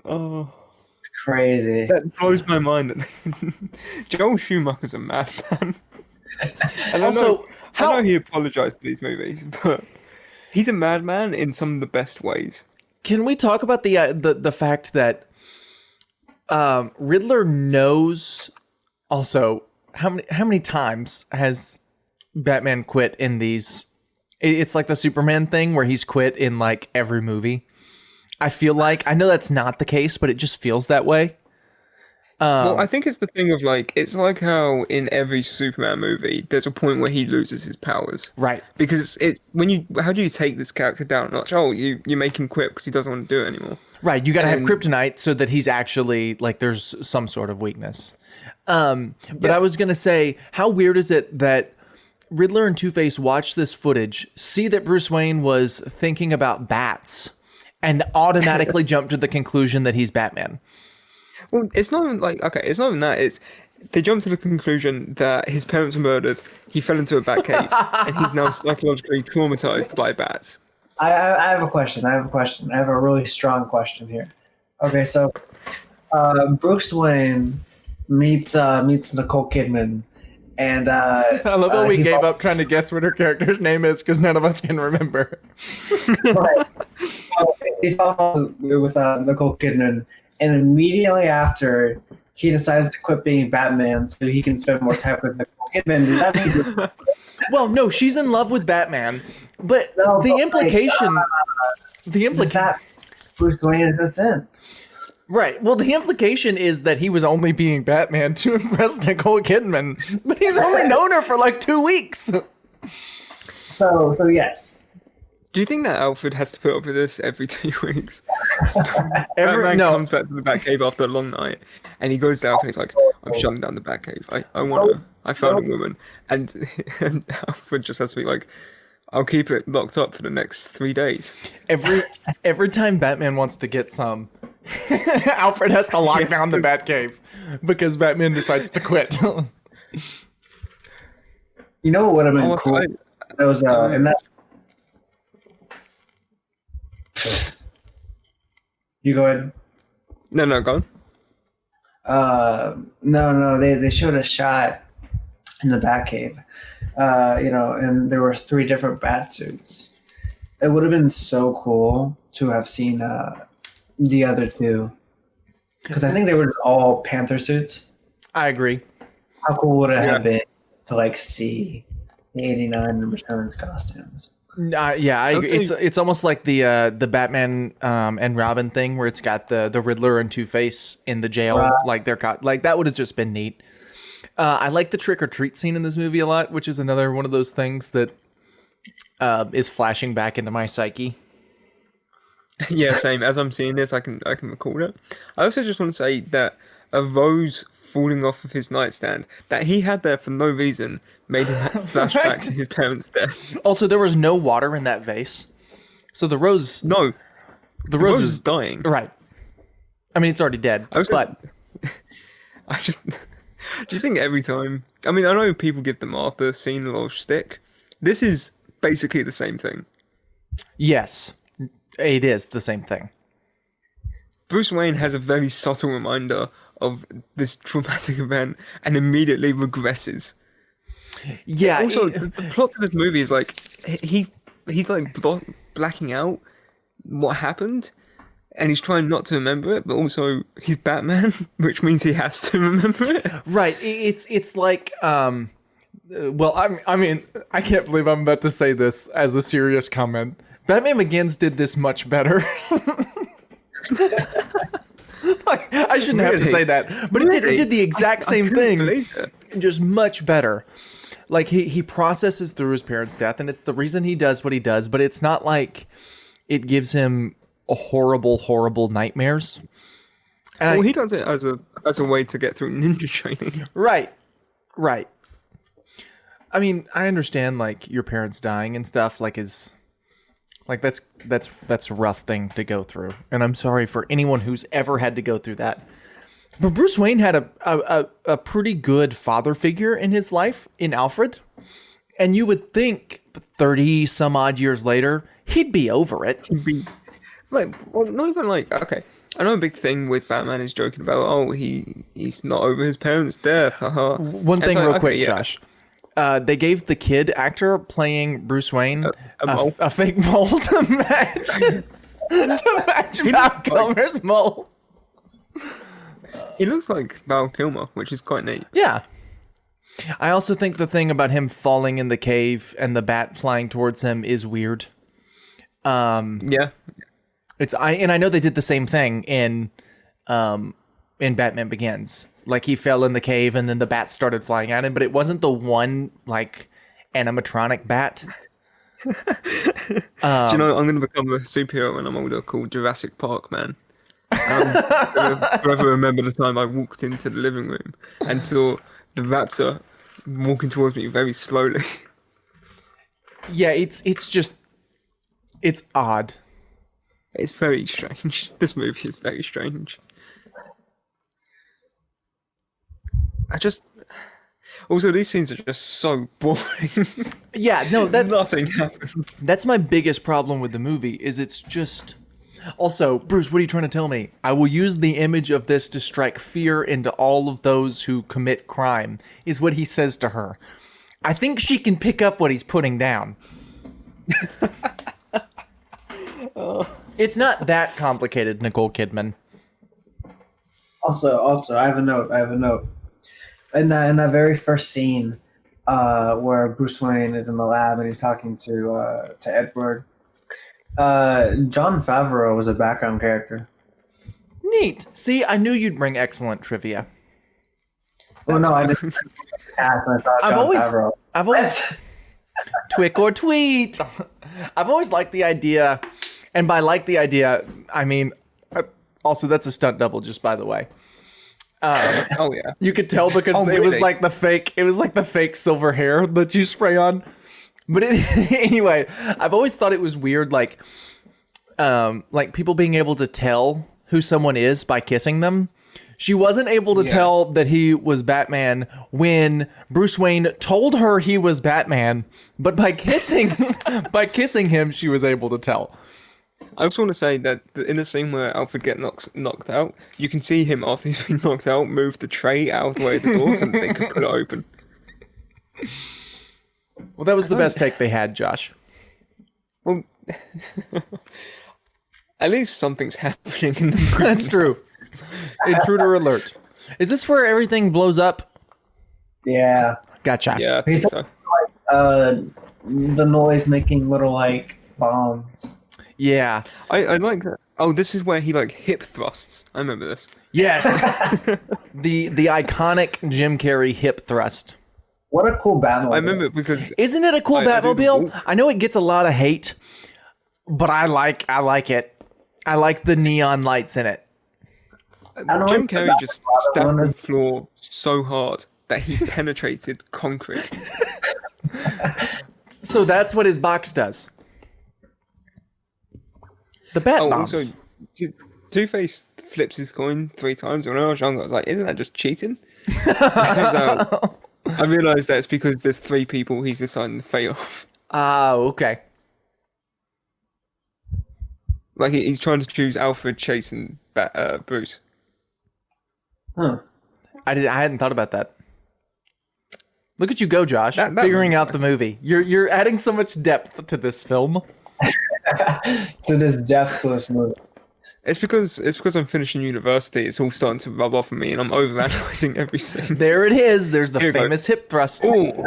Oh, it's crazy. That blows my mind that Joel Schumacher's a madman. And Also, I know he apologized for these movies, but he's a madman in some of the best ways. Can we talk about the fact that Riddler knows? Also, how many times has Batman quit in these? It's like the Superman thing where he's quit in every movie. I feel like, I know that's not the case, but it just feels that way. Well, I think it's the thing of it's like how in every Superman movie, there's a point where he loses his powers. Right. Because it's how do you take this character down a notch? Oh, you make him quit because he doesn't want to do it anymore. Right. You got to have kryptonite so that he's actually there's some sort of weakness. But I was going to say, how weird is it that Riddler and Two-Face watch this footage, see that Bruce Wayne was thinking about bats, and automatically jump to the conclusion that he's Batman? Well, it's not even it's not even that. It's they jump to the conclusion that his parents were murdered. He fell into a bat cave, and he's now psychologically traumatized by bats. I have a question. I have a really strong question here. Okay, so Bruce Wayne meets Nicole Kidman, and I love how we gave up trying to guess what her character's name is because none of us can remember. Right. So he falls with Nicole Kidman, and immediately after, he decides to quit being Batman so he can spend more time with Nicole Kidman. Does that mean Well, no, she's in love with Batman, But No, the but, implication, is that Bruce Wayne is a sin? right? Well, the implication is that he was only being Batman to impress Nicole Kidman, but he's only known her for like 2 weeks. So yes. Do you think that Alfred has to put up with this every 2 weeks? Batman No. comes back to the Batcave after a long night, and he goes to Alfred. He's like, "I'm shutting down the Batcave. I found a woman," and Alfred just has to be like, "I'll keep it locked up for the next 3 days." Every time Batman wants to get some, Alfred has to lock down the Batcave because Batman decides to quit. You know what would have been Oh, cool? That was and that. You go ahead. No, go on. No. They showed a shot in the Batcave, and there were 3 different bat suits. It would have been so cool to have seen the other 2, because I think they were all Panther suits. I agree. How cool would it have been to like see the '89 Returns costumes? Yeah, I agree. It's almost like the Batman and Robin thing where it's got the Riddler and Two-Face in the jail, Right. like like that would have just been neat. I like the trick or treat scene in this movie a lot, which is another one of those things that is flashing back into my psyche. Yeah, same. As I'm seeing this, I can recall it. I also just want to say that a rose falling off of his nightstand that he had there for no reason made him flash back to his parents' death. Also, there was no water in that vase, so the rose No, the rose is is dying. right. I mean, it's already dead, but I just. Do you think every time? I mean, I know people give the Martha scene a little shtick. This is basically the same thing. yes, it is the same thing. Bruce Wayne has a very subtle reminder of this traumatic event and immediately regresses. Yeah. Also, the plot of this movie is like he's like blacking out what happened, and he's trying not to remember it, but also he's Batman, which means he has to remember it. Right. It's like well, I mean, I can't believe I'm about to say this as a serious comment. Batman Begins did this much better. Like, I shouldn't have to say that, but it did the exact same thing, just much better. Like he processes through his parents' death, and it's the reason he does what he does. But it's not like it gives him a horrible nightmares. And he does it as a way to get through ninja training. Right. I mean, I understand like your parents dying and stuff that's a rough thing to go through, and I'm sorry for anyone who's ever had to go through that. But Bruce Wayne had a pretty good father figure in his life in Alfred, and you would think 30 some odd years later he'd be over it. He'd be like, well, not even like, okay. I know a big thing with Batman is joking about, he's not over his parents' death. Haha. One thing, real quick, Josh. They gave the kid actor playing Bruce Wayne a fake mole to match Val Kilmer's mole. He looks like Val Kilmer, which is quite neat. Yeah. I also think the thing about him falling in the cave and the bat flying towards him is weird. Yeah. I know they did the same thing in Batman Begins. Like he fell in the cave and then the bat started flying at him, but it wasn't the one like animatronic bat. Do you know I'm going to become a superhero when I'm older called Jurassic Park Man? I forever remember the time I walked into the living room and saw the raptor walking towards me very slowly. Yeah, it's odd. It's very strange. This movie is very strange. Also, these scenes are just so boring. Yeah, no, nothing happens. That's my biggest problem with the movie, is it's just... Also, Bruce, what are you trying to tell me? I will use the image of this to strike fear into all of those who commit crime, is what he says to her. I think she can pick up what he's putting down. It's not that complicated, Nicole Kidman. Also, I have a note. In that very first scene, where Bruce Wayne is in the lab and he's talking to Edward. John Favreau was a background character. Neat. See, I knew you'd bring excellent trivia. Well, no, I didn't. I've always twick or tweet. I've always liked the idea, and by like the idea, I mean also that's a stunt double. Just by the way. Oh yeah, you could tell because it was like the fake. It was like the fake silver hair that you spray on. But anyway, I've always thought it was weird, like people being able to tell who someone is by kissing them. She wasn't able to tell that he was Batman when Bruce Wayne told her he was Batman, but by kissing him, she was able to tell. I also want to say that in the scene where Alfred gets knocked out, you can see him after he's been knocked out move the tray out of the way of the door so they can put it open. Well, that was the best take they had, Josh. Well, at least something's happening in the movie. That's true. Intruder alert. Is this where everything blows up? Yeah. Gotcha. Yeah, I think so. The noise making little like bombs. Yeah. I like that. Oh, this is where he like hip thrusts. I remember this. Yes. the iconic Jim Carrey hip thrust. What a cool Batmobile. I remember it because Isn't it a cool Batmobile? I know it gets a lot of hate, but I like it. I like the neon lights in it. Jim Carrey just stabbed the floor so hard that he penetrated concrete. So that's what his box does. The bat bombs. Also, Two-Face flips his coin 3 times. When I was younger, I was like, isn't that just cheating? It turns out, I realised that it's because there's 3 people he's deciding to fade off. Ah, okay. Like, he's trying to choose Alfred, Chase, and Bruce. Huh. I hadn't thought about that. Look at you go, Josh, figuring out the movie. You're adding so much depth to this film. To this depthless movie. It's because I'm finishing university. It's all starting to rub off on me, and I'm overanalyzing every scene. There it is. There's the famous hip thrust. Oh,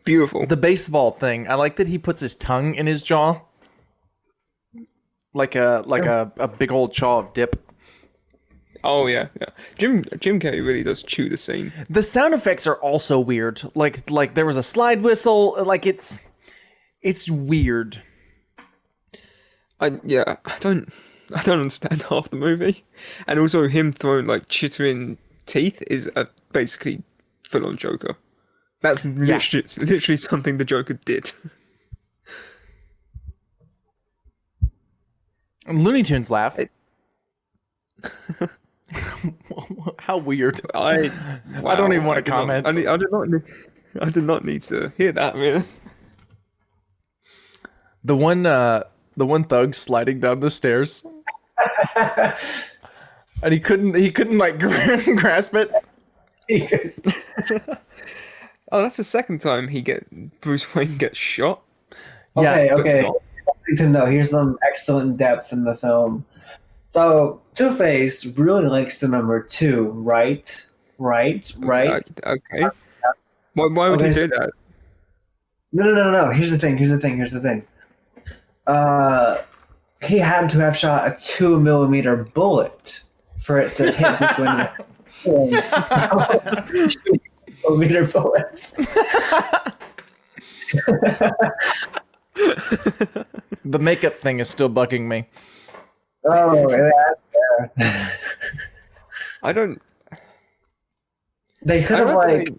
beautiful. The baseball thing. I like that he puts his tongue in his jaw, like a big old chaw of dip. Oh yeah. Jim Carrey really does chew the scene. The sound effects are also weird. Like there was a slide whistle. Like it's weird. I don't understand half the movie, and also him throwing like chittering teeth is basically full on Joker. That's literally something the Joker did. Looney Tunes laugh. How weird. I don't even want to comment. I did not need to hear that, man. The one thug sliding down the stairs, and he couldn't like grasp it. Oh, that's the second time Bruce Wayne gets shot. Okay. To know, here's some excellent depth in the film. So Two-Face really likes the number 2, right? Right. Okay. Why would he do that? No. Here's the thing. He had to have shot a 2mm bullet for it to hit between the 2mm bullets. The makeup thing is still bugging me. Oh, yeah. I don't. They could have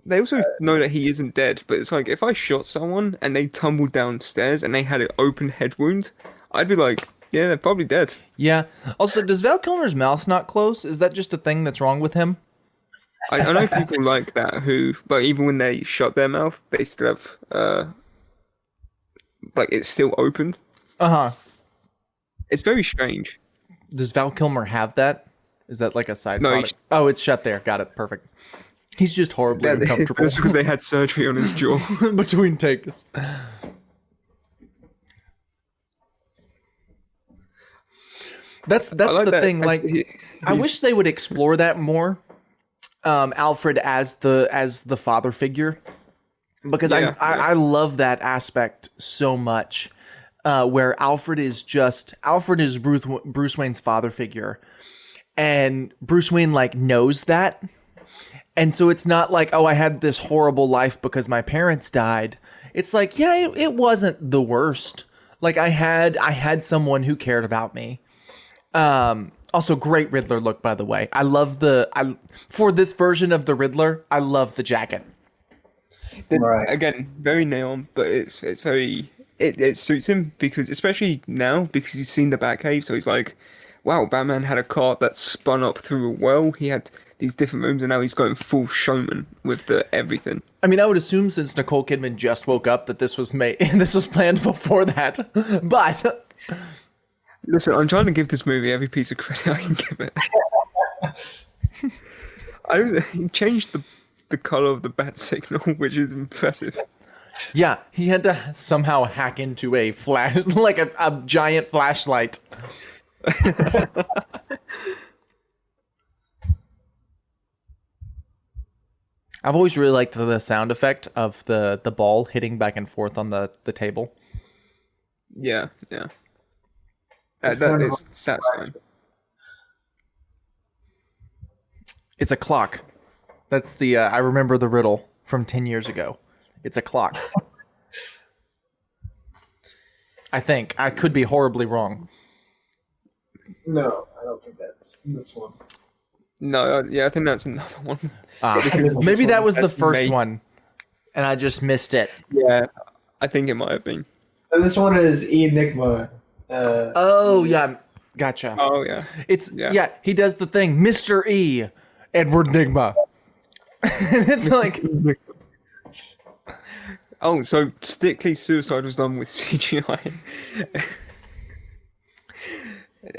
They also know that he isn't dead, but it's like if I shot someone and they tumbled downstairs and they had an open head wound, I'd be like, yeah, they're probably dead. Yeah. Also, does Val Kilmer's mouth not close? Is that just a thing that's wrong with him? I know people like that who, but even when they shut their mouth, they still have, like it's still open. Uh-huh. It's very strange. Does Val Kilmer have that? Is that like a side No, product? Oh, it's shut there. Got it. Perfect. He's just horribly uncomfortable. That's because they had surgery on his jaw. Between takes. That's like the thing. Like, I wish they would explore that more. Alfred as the father figure, because I love that aspect so much, where Alfred is Bruce Wayne's father figure, and Bruce Wayne like knows that, and so it's not like, oh, I had this horrible life because my parents died. It's like, yeah, it wasn't the worst. Like I had someone who cared about me. Also, great Riddler look, by the way. I love for this version of the Riddler, I love the jacket. Again, very neon, but it's very it suits him because, especially now, because he's seen the Batcave, so he's like, wow, Batman had a car that spun up through a well. He had these different rooms, and now he's going full showman with the everything. I mean, I would assume since Nicole Kidman just woke up that this was this was planned before that, but. Listen, I'm trying to give this movie every piece of credit I can give it. He changed the color of the bat signal, which is impressive. Yeah, he had to somehow hack into a flash, like a giant flashlight. I've always really liked the sound effect of the ball hitting back and forth on the table. Yeah. That is satisfying. It's a clock. That's the I remember the riddle from 10 years ago. It's a clock. I think. I could be horribly wrong. No, I don't think that's this one. No, I think that's another one. Maybe that was the first one, and I just missed it. Yeah, I think it might have been. This one is Enigma. Oh, yeah. Gotcha. Oh, yeah. He does the thing. Mr. E. Edward Nigma. It's like... Oh, so Stickley's suicide was done with CGI.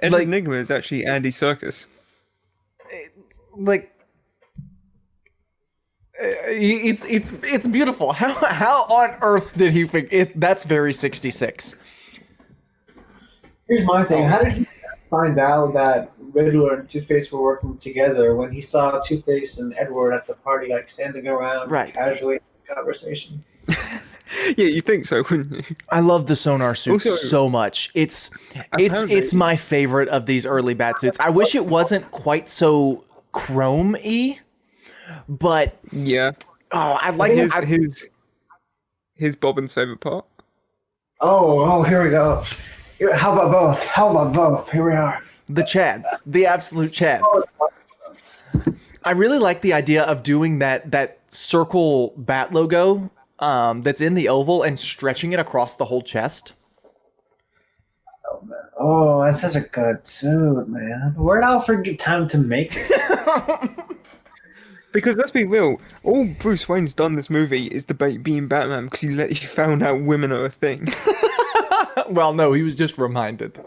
Edward Nigma is actually Andy Serkis. Like... It's beautiful. How on earth did he think it? That's very 66. Here's my thing. How did you find out that Riddler and Two-Face were working together when he saw Two-Face and Edward at the party, like standing around casually having a conversation? Yeah, you think so, wouldn't you? I love the sonar suits so much. It's my favorite of these early bat suits. I wish it wasn't quite so chrome-y, but yeah. Oh, I like his Bobbin's favorite part. Oh, here we go. How about both? Here we are. The Chads, the absolute Chads. I really like the idea of doing that circle bat logo that's in the oval and stretching it across the whole chest. Oh, man. Oh, that's such a good suit, man. Where'd Alfred get time to make it? Because let's be real, all Bruce Wayne's done this movie is debate being Batman because he found out women are a thing. Well, no, he was just reminded.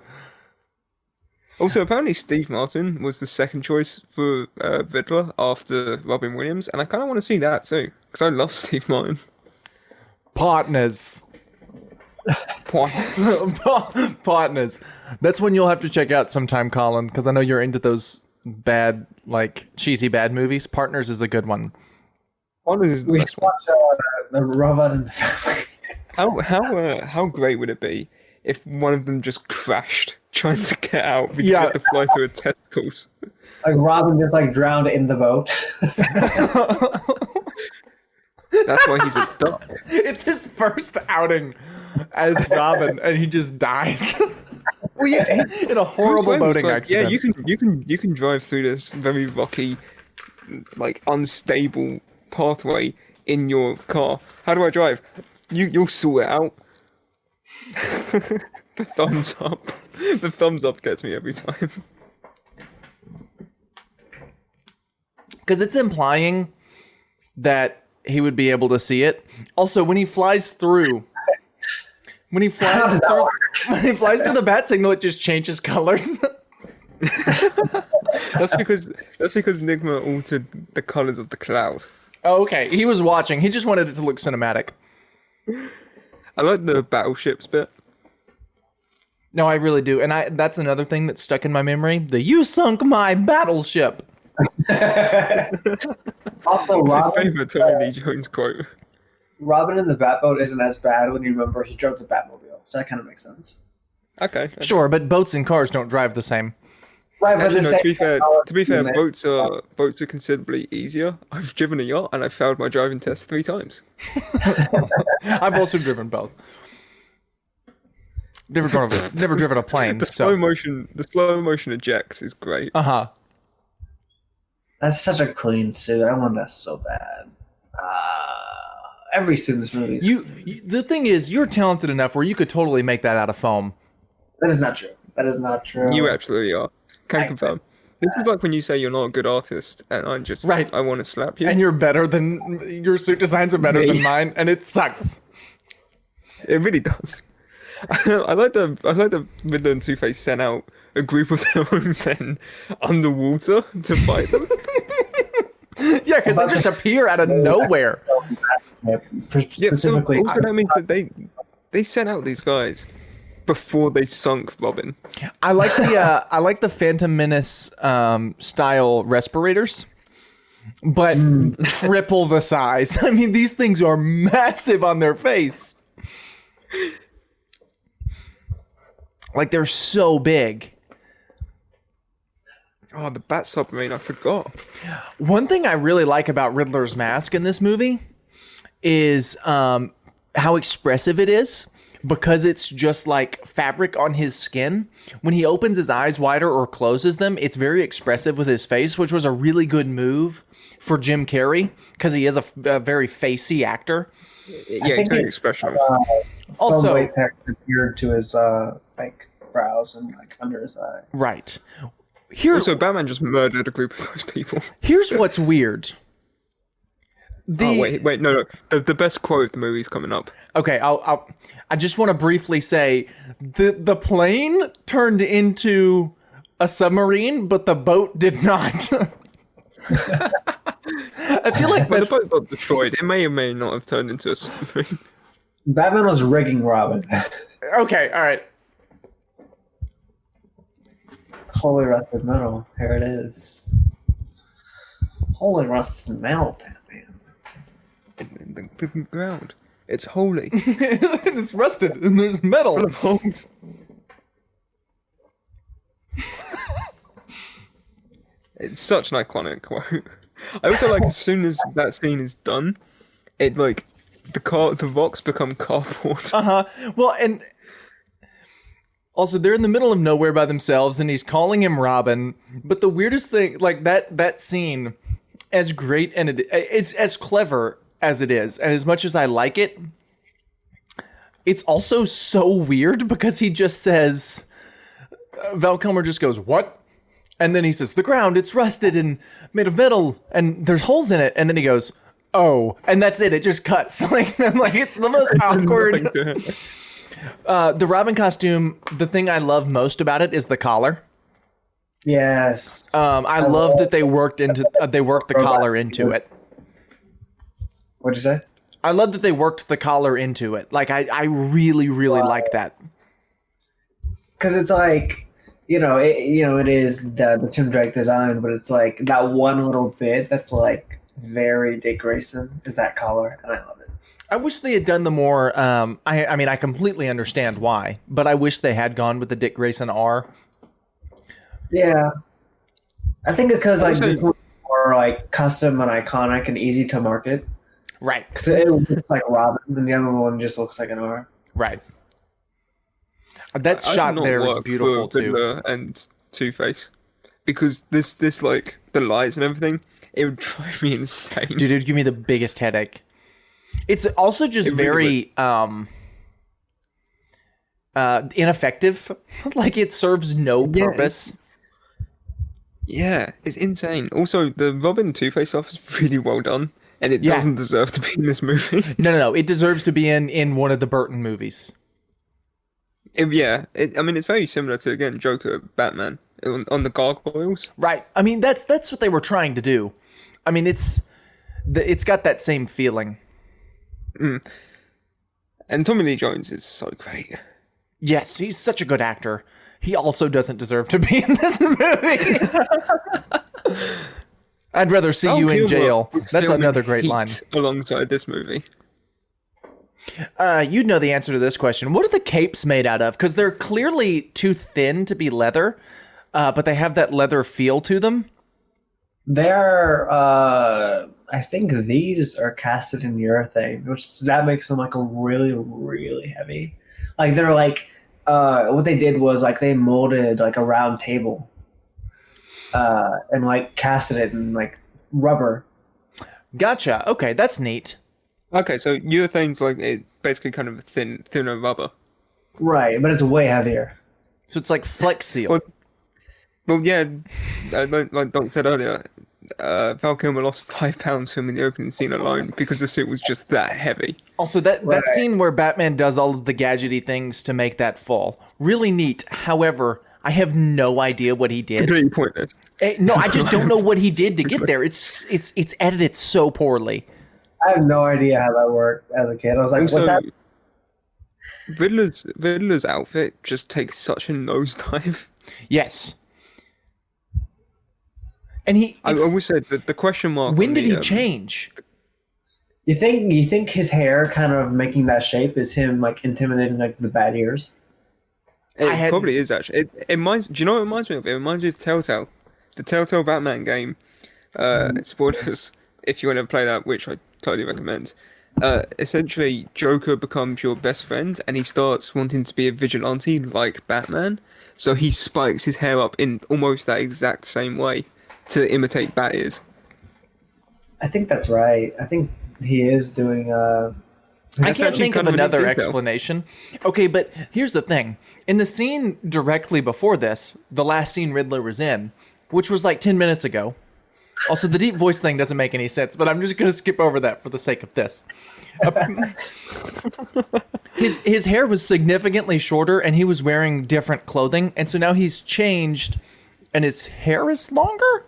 Also, apparently Steve Martin was the second choice for Riddler after Robin Williams, and I kind of want to see that too, because I love Steve Martin. Partners. Partners. That's one you'll have to check out sometime, Colin, because I know you're into those bad, like, cheesy bad movies. Partners is a good one. Partners is the best one. The Robot and the Family. How great would it be if one of them just crashed trying to get out because you had to fly through a testicles? Like Robin just like drowned in the boat. That's why he's a duck. It's his first outing as Robin, and he just dies. Well, yeah, in a horrible boating accident. Yeah, you can drive through this very rocky, like unstable pathway in your car. How do I drive? You'll sort it out. The thumbs up. The thumbs up gets me every time. Because it's implying that he would be able to see it. Also, when he flies through the bat signal, it just changes colors. That's because Nigma altered the colors of the cloud. Oh, okay. He was watching. He just wanted it to look cinematic. I like the battleships bit. No, I really do. And that's another thing that's stuck in my memory. You sunk my battleship. Also, My favorite Tommy Lee Jones quote. Robin in the Batboat isn't as bad when you remember he drove the Batmobile, so that kind of makes sense. Okay. Sure, but boats and cars don't drive the same. Right, but Actually, no, to be fair, in it. boats are considerably easier. I've driven a yacht and I failed my driving test 3 times. I've also driven both. Never driven a plane. The slow motion ejects is great. That's such a clean suit. I want that so bad. Every suit in this movie. The thing is, you're talented enough where you could totally make that out of foam. That is not true. That is not true. You absolutely are. Can confirm. This is like when you say you're not a good artist, and I want to slap you. And your suit designs are better than mine, and it sucks. It really does. I like the Riddler and Two-Face sent out a group of their own men underwater to fight them. Yeah, because they just appear out of nowhere. Specifically, also that means that they sent out these guys before they sunk Robin. I like the Phantom Menace style respirators, but triple the size. I mean, these things are massive on their face. Like, they're so big. Oh, the Bat Submarine, I forgot. One thing I really like about Riddler's mask in this movie is how expressive it is, because it's just like fabric on his skin. When he opens his eyes wider or closes them, it's very expressive with his face, which was a really good move for Jim Carrey, because he is a very facey actor. Yeah, he's very expressive. Also, appeared to his like brows and like under his eye. Right. Also, Batman just murdered a group of those people. Here's what's weird. Wait, no. The best quote of the movie's coming up. Okay, I just want to briefly say the plane turned into a submarine, but the boat did not. I feel like when the boat got destroyed, it may or may not have turned into a submarine. Batman was rigging Robin. Okay, all right. Holy rusted metal. Here it is. Holy rusted metal, Batman. The ground. It's holy. It's rusted and there's metal. Full of holes. It's such an iconic quote. I also like, as soon as that scene is done, it like the rocks become cardboard. Well, and also they're in the middle of nowhere by themselves, and he's calling him Robin. But the weirdest thing, like that scene, as great and it's as clever as it is, and as much as I like it, it's also so weird because he just says, Val Kilmer just goes, "What?" And then he says, "The ground, it's rusted and made of metal, and there's holes in it." And then he goes, "Oh," and that's it. It just cuts. Like, I'm like, it's the most awkward. The Robin costume, the thing I love most about it is the collar. Yes. I love that they worked the collar into it. What'd you say? I love that they worked the collar into it. Like, I really, really like that. Because it's like, it is the Tim Drake design, but it's like that one little bit that's like very Dick Grayson is that collar, and I love it. I wish they had done the more. I mean, I completely understand why, but I wish they had gone with the Dick Grayson R. Yeah, I think it's because like this one's more like custom and iconic and easy to market. Right. Because it looks like Robin, and the other one just looks like an R. Right. That shot there is beautiful too. Riddler and Two-Face, because this like the lights and everything, it would drive me insane. Dude, it would give me the biggest headache. It's also just very ineffective. Like, it serves no purpose. Yeah, it's insane. Also, the Robin Two-Face stuff is really well done, and it doesn't deserve to be in this movie. No. It deserves to be in one of the Burton movies. I mean, it's very similar to, again, Joker, Batman, on the gargoyles. Right. I mean, that's what they were trying to do. I mean, it's got that same feeling. And Tommy Lee Jones is so great. Yes, he's such a good actor. He also doesn't deserve to be in this movie. I'd rather see you in jail. That's another great line. Alongside this movie. You'd know the answer to this question. What are the capes made out of? Because they're clearly too thin to be leather, but they have that leather feel to them. They're, I think these are casted in urethane, which that makes them like a really, really heavy. Like they're like, what they did was like they molded like a round table, and like casted it in like rubber. Gotcha. Okay, that's neat. Okay, so urethane's like basically kind of thinner rubber. Right, but it's way heavier. So it's like Flex Seal. Well, yeah, like Doc said earlier, Val Kilmer lost 5 pounds filming the opening scene alone because the suit was just that heavy. Also, that scene where Batman does all of the gadgety things to make that fall, really neat. However, I have no idea what he did. Completely pointless. No, I just don't know what he did to get there. It's edited so poorly. I have no idea how that worked as a kid. I was like, Also, what's that? Riddler's outfit just takes such a nosedive. Yes. And I would say that the question mark. When did he change? You think his hair kind of making that shape is him like intimidating like the bad ears? It probably is actually. Do you know what it reminds me of? It reminds me of Telltale, the Telltale Batman game. Spoilers if you want to play that, which I totally recommend. Essentially, Joker becomes your best friend, and he starts wanting to be a vigilante like Batman. So he spikes his hair up in almost that exact same way to imitate bat ears. I think that's right. I think he is doing. I can't think of another explanation. Okay, but here's the thing. In the scene directly before this, the last scene Riddler was in, which was like 10 minutes ago. Also, the deep voice thing doesn't make any sense, but I'm just going to skip over that for the sake of this. His hair was significantly shorter, and he was wearing different clothing, and so now he's changed, and his hair is longer?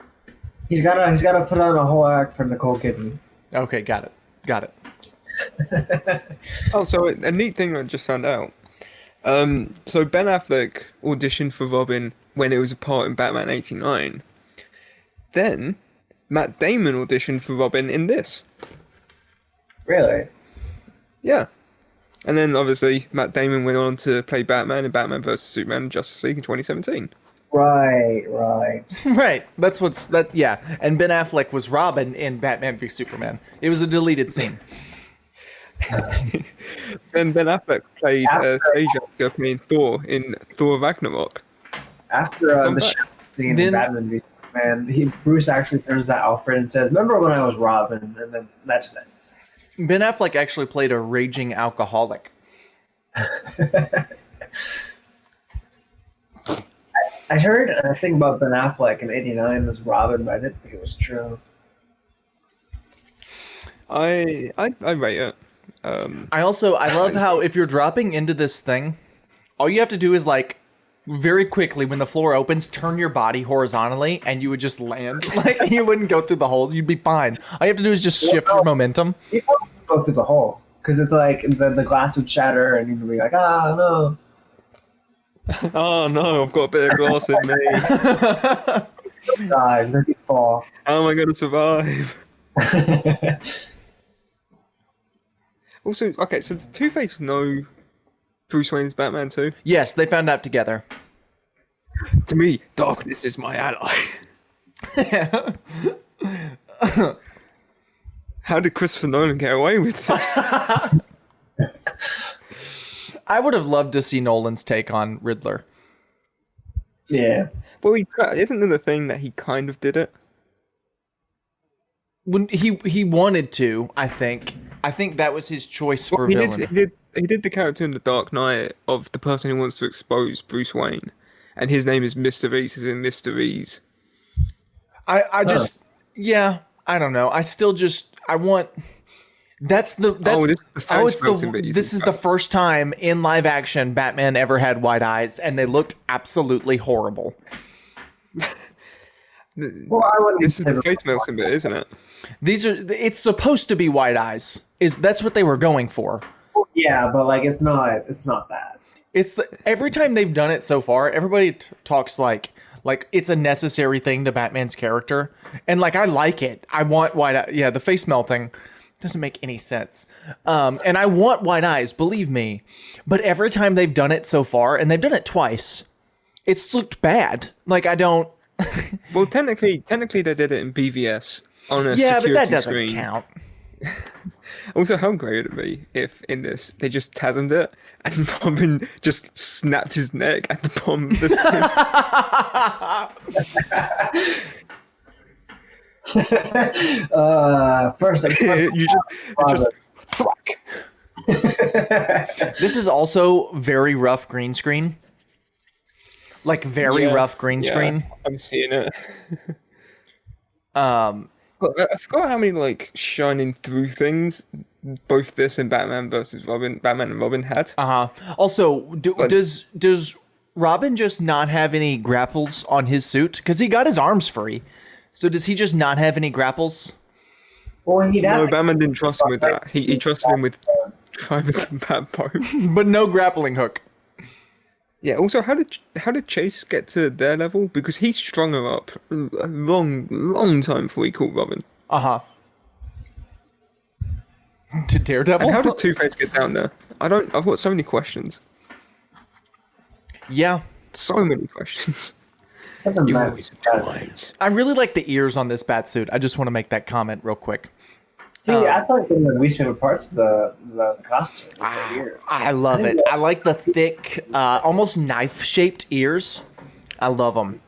He's gotta put on a whole act for Nicole Kidman. Okay, got it. Oh, so a neat thing I just found out. So Ben Affleck auditioned for Robin when it was a part in Batman '89. Then Matt Damon auditioned for Robin in this. Really? Yeah. And then obviously Matt Damon went on to play Batman in Batman vs Superman and Justice League in 2017. Right. Right. Yeah. And Ben Affleck was Robin in Batman v Superman. It was a deleted scene. Then Ben Affleck played stage actor playing Thor in Thor Ragnarok. After the scene in Batman v Superman, Bruce actually turns to Alfred and says, "Remember when I was Robin?" And then that just ends. Ben Affleck actually played a raging alcoholic. I heard a thing about Ben Affleck in '89 was Robin, but I didn't think it was true. I rate it. I love how if you're dropping into this thing, all you have to do is like very quickly when the floor opens, turn your body horizontally and you would just land. Like you wouldn't go through the holes. You'd be fine. All you have to do is just shift your momentum. You don't go through the hole because it's like the glass would shatter and you'd be like, ah, no. Oh no, I've got a bit of glass in me. God, make it fall. How am I going to survive? Also, okay, so does Two-Face know Bruce Wayne's Batman too? Yes, they found out together. To me, darkness is my ally. How did Christopher Nolan get away with this? I would have loved to see Nolan's take on Riddler. Yeah. Well, isn't it the thing that he kind of did it? When he wanted to, I think that was his choice for villain. He did the character in The Dark Knight of the person who wants to expose Bruce Wayne, and his name is Mr. Reese, as in Mr. Reese. I don't know. This is the first time in live action Batman ever had white eyes, and they looked absolutely horrible. This is the face melting bit, isn't it? It's supposed to be white eyes. That's what they were going for. Yeah, but like it's not that. Every time they've done it so far, everybody talks like it's a necessary thing to Batman's character, and like I like it. I want white eye. Yeah, the face melting. Doesn't make any sense. And I want white eyes, believe me. But every time they've done it so far, and they've done it twice, it's looked bad. Like, I don't... Well, technically they did it in BVS on a Yeah, but security that doesn't screen. count. Also, how great would it be if in this they just tasmed it and Robin just snapped his neck at the bottom of the First, you just fuck. This is also very rough green screen. Like, very rough green screen. I'm seeing it. But I forgot how many like shining through things both this and Batman and Robin had. Also, does Robin just not have any grapples on his suit? Because he got his arms free. So does he just not have any grapples? Well, no, Batman didn't trust him with that. He trusted him with driving the Batboat. But no grappling hook. Yeah. Also, how did Chase get to their level? Because he strung her up a long time before he caught Robin. To Daredevil. And how did Two-Face get down there? I've got so many questions. Yeah. So many questions. You always twice. I really like the ears on this Batsuit. I just want to make that comment real quick. See, I thought one of the least favorite parts of the costume was the ear. I love it. I like the thick, almost knife-shaped ears. I love them.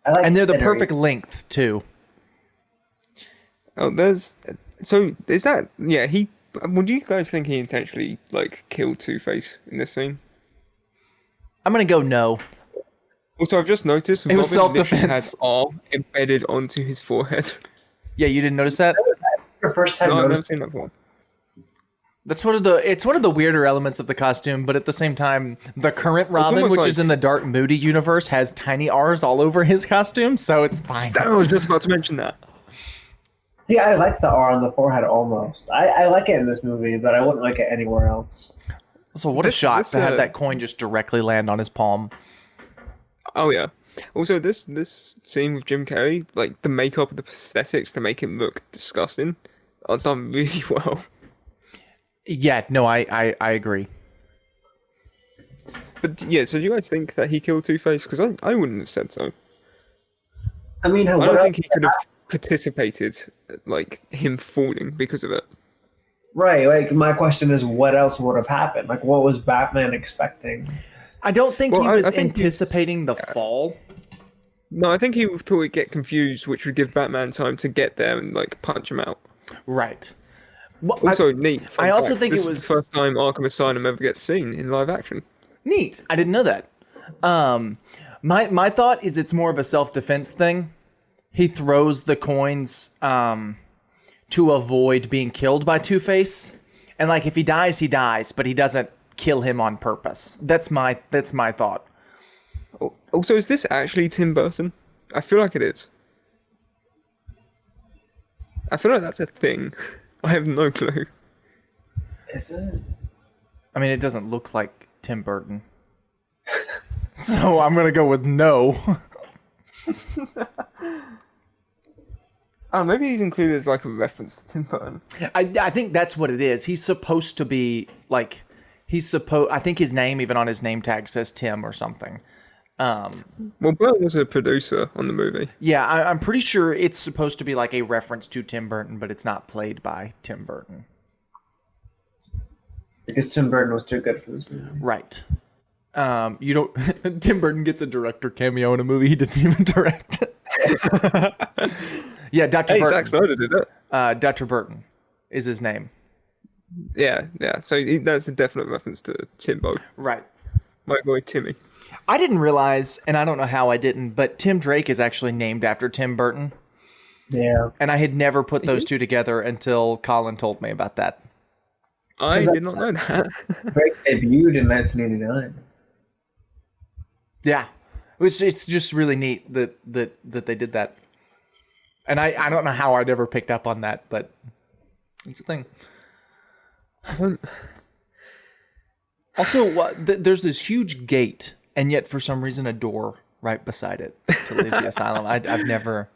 And they're the perfect length, too. Oh, is that... Yeah, would you guys think he intentionally, like, killed Two-Face in this scene? I'm going to go no. Also, I've just noticed it was self-defense. Has arm embedded onto his forehead. Yeah, you didn't notice that? Your first time No, I've never noticing. seen that before. That's one of the weirder elements of the costume, but at the same time, the current Robin, which is in the Dark Moody universe, has tiny R's all over his costume, so it's fine. I was just about to mention that. See, I like the R on the forehead almost. I like it in this movie, but I wouldn't like it anywhere else. So what a shot to have that coin just directly land on his palm. Oh yeah. Also, this scene with Jim Carrey, like the makeup and the prosthetics to make him look disgusting, are done really well. Yeah, no, I agree. But yeah, so do you guys think that he killed Two-Face? Because I wouldn't have said so. I mean, I don't think he could have participated, like him falling because of it. Right. Like, my question is, what else would have happened? Like, what was Batman expecting? I don't think he was I think anticipating the fall. No, I think he thought he'd get confused, which would give Batman time to get there and like punch him out. Right. Well, also, neat. I also think this it was is the first time Arkham Asylum ever gets seen in live action. Neat. I didn't know that. My thought is it's more of a self-defense thing. He throws the coins to avoid being killed by Two-Face, and like if he dies, he dies, but he doesn't kill him on purpose. That's my thought. Also, is this actually Tim Burton? I feel like it is. I feel like that's a thing. I have no clue. Is it? I mean, it doesn't look like Tim Burton. So I'm going to go with no. Oh, maybe he's included as like a reference to Tim Burton. I think that's what it is. He's supposed to be like, I think his name, even on his name tag, says Tim or something. Well, Burton was a producer on the movie. Yeah, I'm pretty sure it's supposed to be like a reference to Tim Burton, but it's not played by Tim Burton. Because Tim Burton was too good for this movie. Right. You don't. Tim Burton gets a director cameo in a movie he didn't even direct. Yeah, Dr. Burton. Zack Snyder did it. Dr. Burton is his name. Yeah. So that's a definite reference to Timbo. Right. My boy Timmy. I didn't realize, and I don't know how I didn't, but Tim Drake is actually named after Tim Burton. Yeah. And I had never put those two together until Colin told me about that. I did not know that. Drake debuted in 1989. Yeah. It's just really neat that they did that. And I don't know how I never picked up on that, but it's a thing. Also, there's this huge gate, and yet for some reason a door right beside it to leave the asylum. I've never...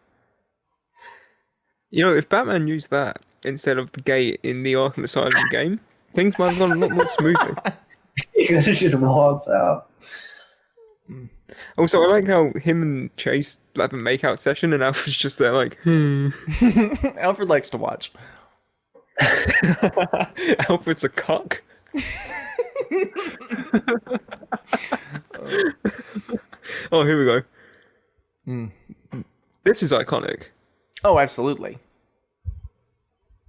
You know, if Batman used that instead of the gate in the Arkham Asylum game, things might have gone a lot more smoothly. He could have just waltzed out. Also, I like how him and Chase have a makeout session, and Alfred's just there like, Alfred likes to watch. Alfred's a cock. Oh, here we go. This is iconic. Oh, absolutely.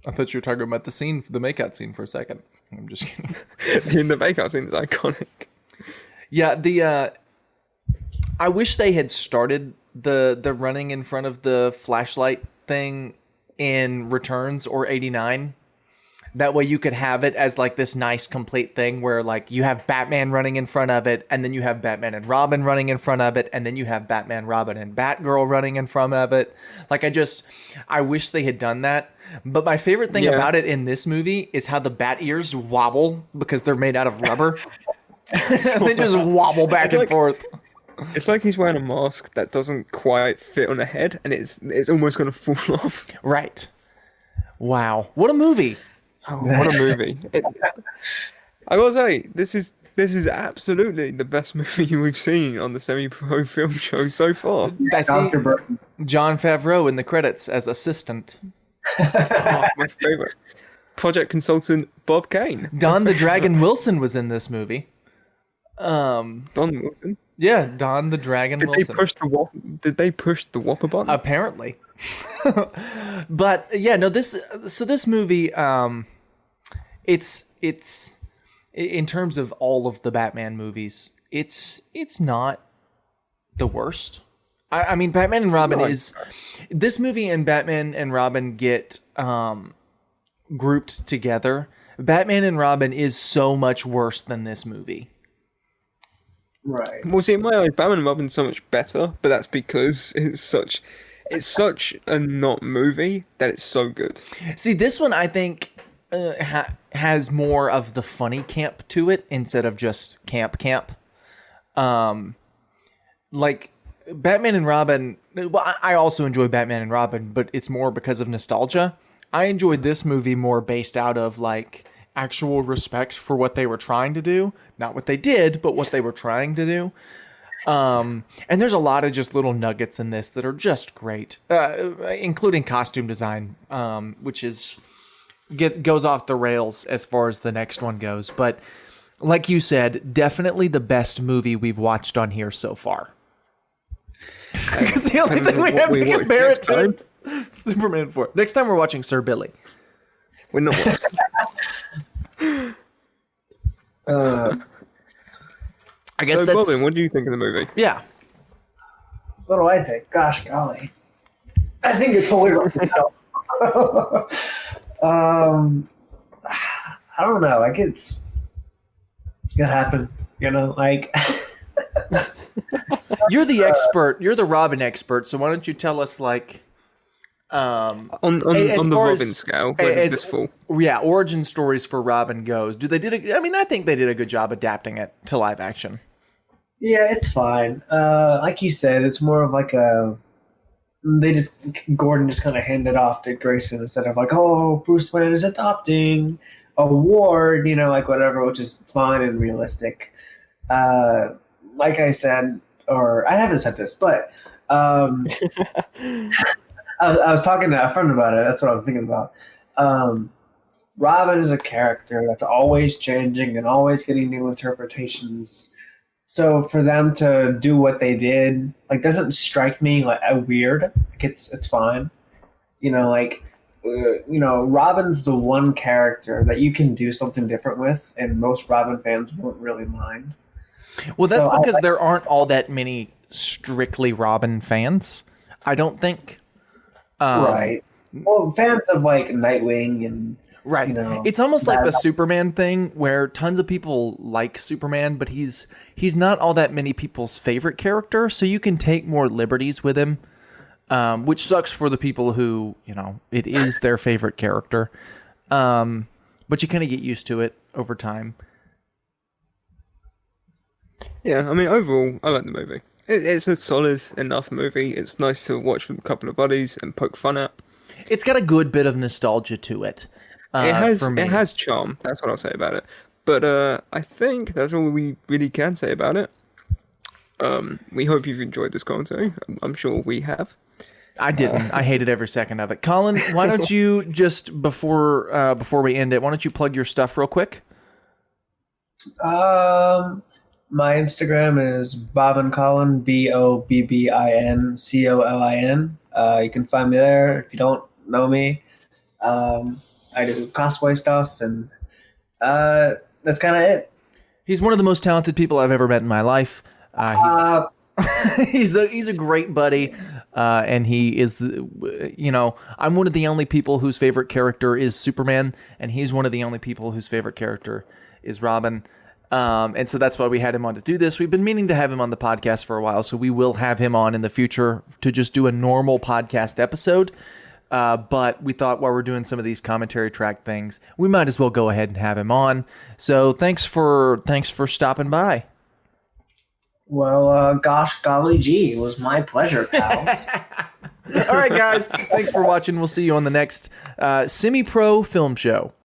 I thought you were talking about the makeout scene for a second. I'm just kidding. In the makeout scene is iconic. Yeah, I wish they had started the running in front of the flashlight thing in Returns or 89. That way you could have it as like this nice complete thing where like you have Batman running in front of it, and then you have Batman and Robin running in front of it, and then you have Batman, Robin, and Batgirl running in front of it. Like I wish they had done that. But my favorite thing about it in this movie is how the bat ears wobble because they're made out of rubber. They just wobble back and forth. It's like he's wearing a mask that doesn't quite fit on a head, and it's almost going to fall off. Right. Wow. What a movie. Oh, what a movie. I gotta say, this is absolutely the best movie we've seen on the Semi-Pro Film Show so far. I see Jon Favreau in the credits as assistant. Oh, my favorite. Project consultant Bob Kane. Don the Dragon Wilson was in this movie. Don Wilson? Yeah, Don the Dragon Wilson. Did they push the Whopper button? Apparently. But yeah, no, this movie, it's in terms of all of the Batman movies, it's not the worst. I mean, Batman and Robin this movie and Batman and Robin get grouped together. Batman and Robin is so much worse than this movie. Right. Well, see, in my eyes, Batman and Robin's so much better, but that's because it's such a not movie that it's so good. See, this one I think has more of the funny camp to it instead of just camp. Like Batman and Robin. Well, I also enjoy Batman and Robin, but it's more because of nostalgia. I enjoyed this movie more based out of like actual respect for what they were trying to do, not what they did, but what they were trying to do. And there's a lot of just little nuggets in this that are just great, including costume design, which goes off the rails as far as the next one goes. But like you said, definitely the best movie we've watched on here so far. Because the only thing we have to compare it to Superman 4. Next time we're watching Sir Billy. We're not watching. I guess that's... Colin, what do you think of the movie? Yeah. What do I think? Gosh, golly. I think it's totally wrong. I don't know. Like it's gonna happen. You know, like You're the expert. You're the Robin expert. So why don't you tell us, like, on the Robin scale, this fall? Yeah, origin stories for Robin goes. I think they did a good job adapting it to live action. yeah, it's fine. Like you said, it's more of like Gordon just kind of handed off to Grayson instead of like, oh, Bruce Wayne is adopting a ward, you know, like whatever, which is fine and realistic. Like I said, or I haven't said this, but I was talking to a friend about it. That's what I'm thinking about. Robin is a character that's always changing and always getting new interpretations. So for them to do what they did, like, doesn't strike me like weird. Like it's fine. You know, like Robin's the one character that you can do something different with, and most Robin fans won't really mind. Well, that's because there aren't all that many strictly Robin fans, I don't think. Right. Well, fans of like Nightwing and right. You know, it's almost like the Superman thing where tons of people like Superman, but he's not all that many people's favorite character, so you can take more liberties with him, which sucks for the people who, you know, it is their favorite character. But you kind of get used to it over time. Yeah, I mean, overall, I like the movie. It's a solid enough movie. It's nice to watch with a couple of buddies and poke fun at. it's got a good bit of nostalgia to it. For me. It has charm. That's what I'll say about it. But I think that's all we really can say about it. We hope you've enjoyed this commentary. I'm sure we have. I didn't. I hated every second of it. Colin, why don't you just before we end it, why don't you plug your stuff real quick? My Instagram is Bob and Colin, BOBBINCOLIN. You can find me there if you don't know me. I do cosplay stuff, and that's kind of it. He's one of the most talented people I've ever met in my life. He's a great buddy, and he is I'm one of the only people whose favorite character is Superman, and he's one of the only people whose favorite character is Robin. And so that's why we had him on to do this. We've been meaning to have him on the podcast for a while, so we will have him on in the future to just do a normal podcast episode. But we thought while we're doing some of these commentary track things, we might as well go ahead and have him on. So thanks for stopping by. Well, gosh, golly gee, it was my pleasure, pal. All right, guys. Thanks for watching. We'll see you on the next Semi-Pro Film Show.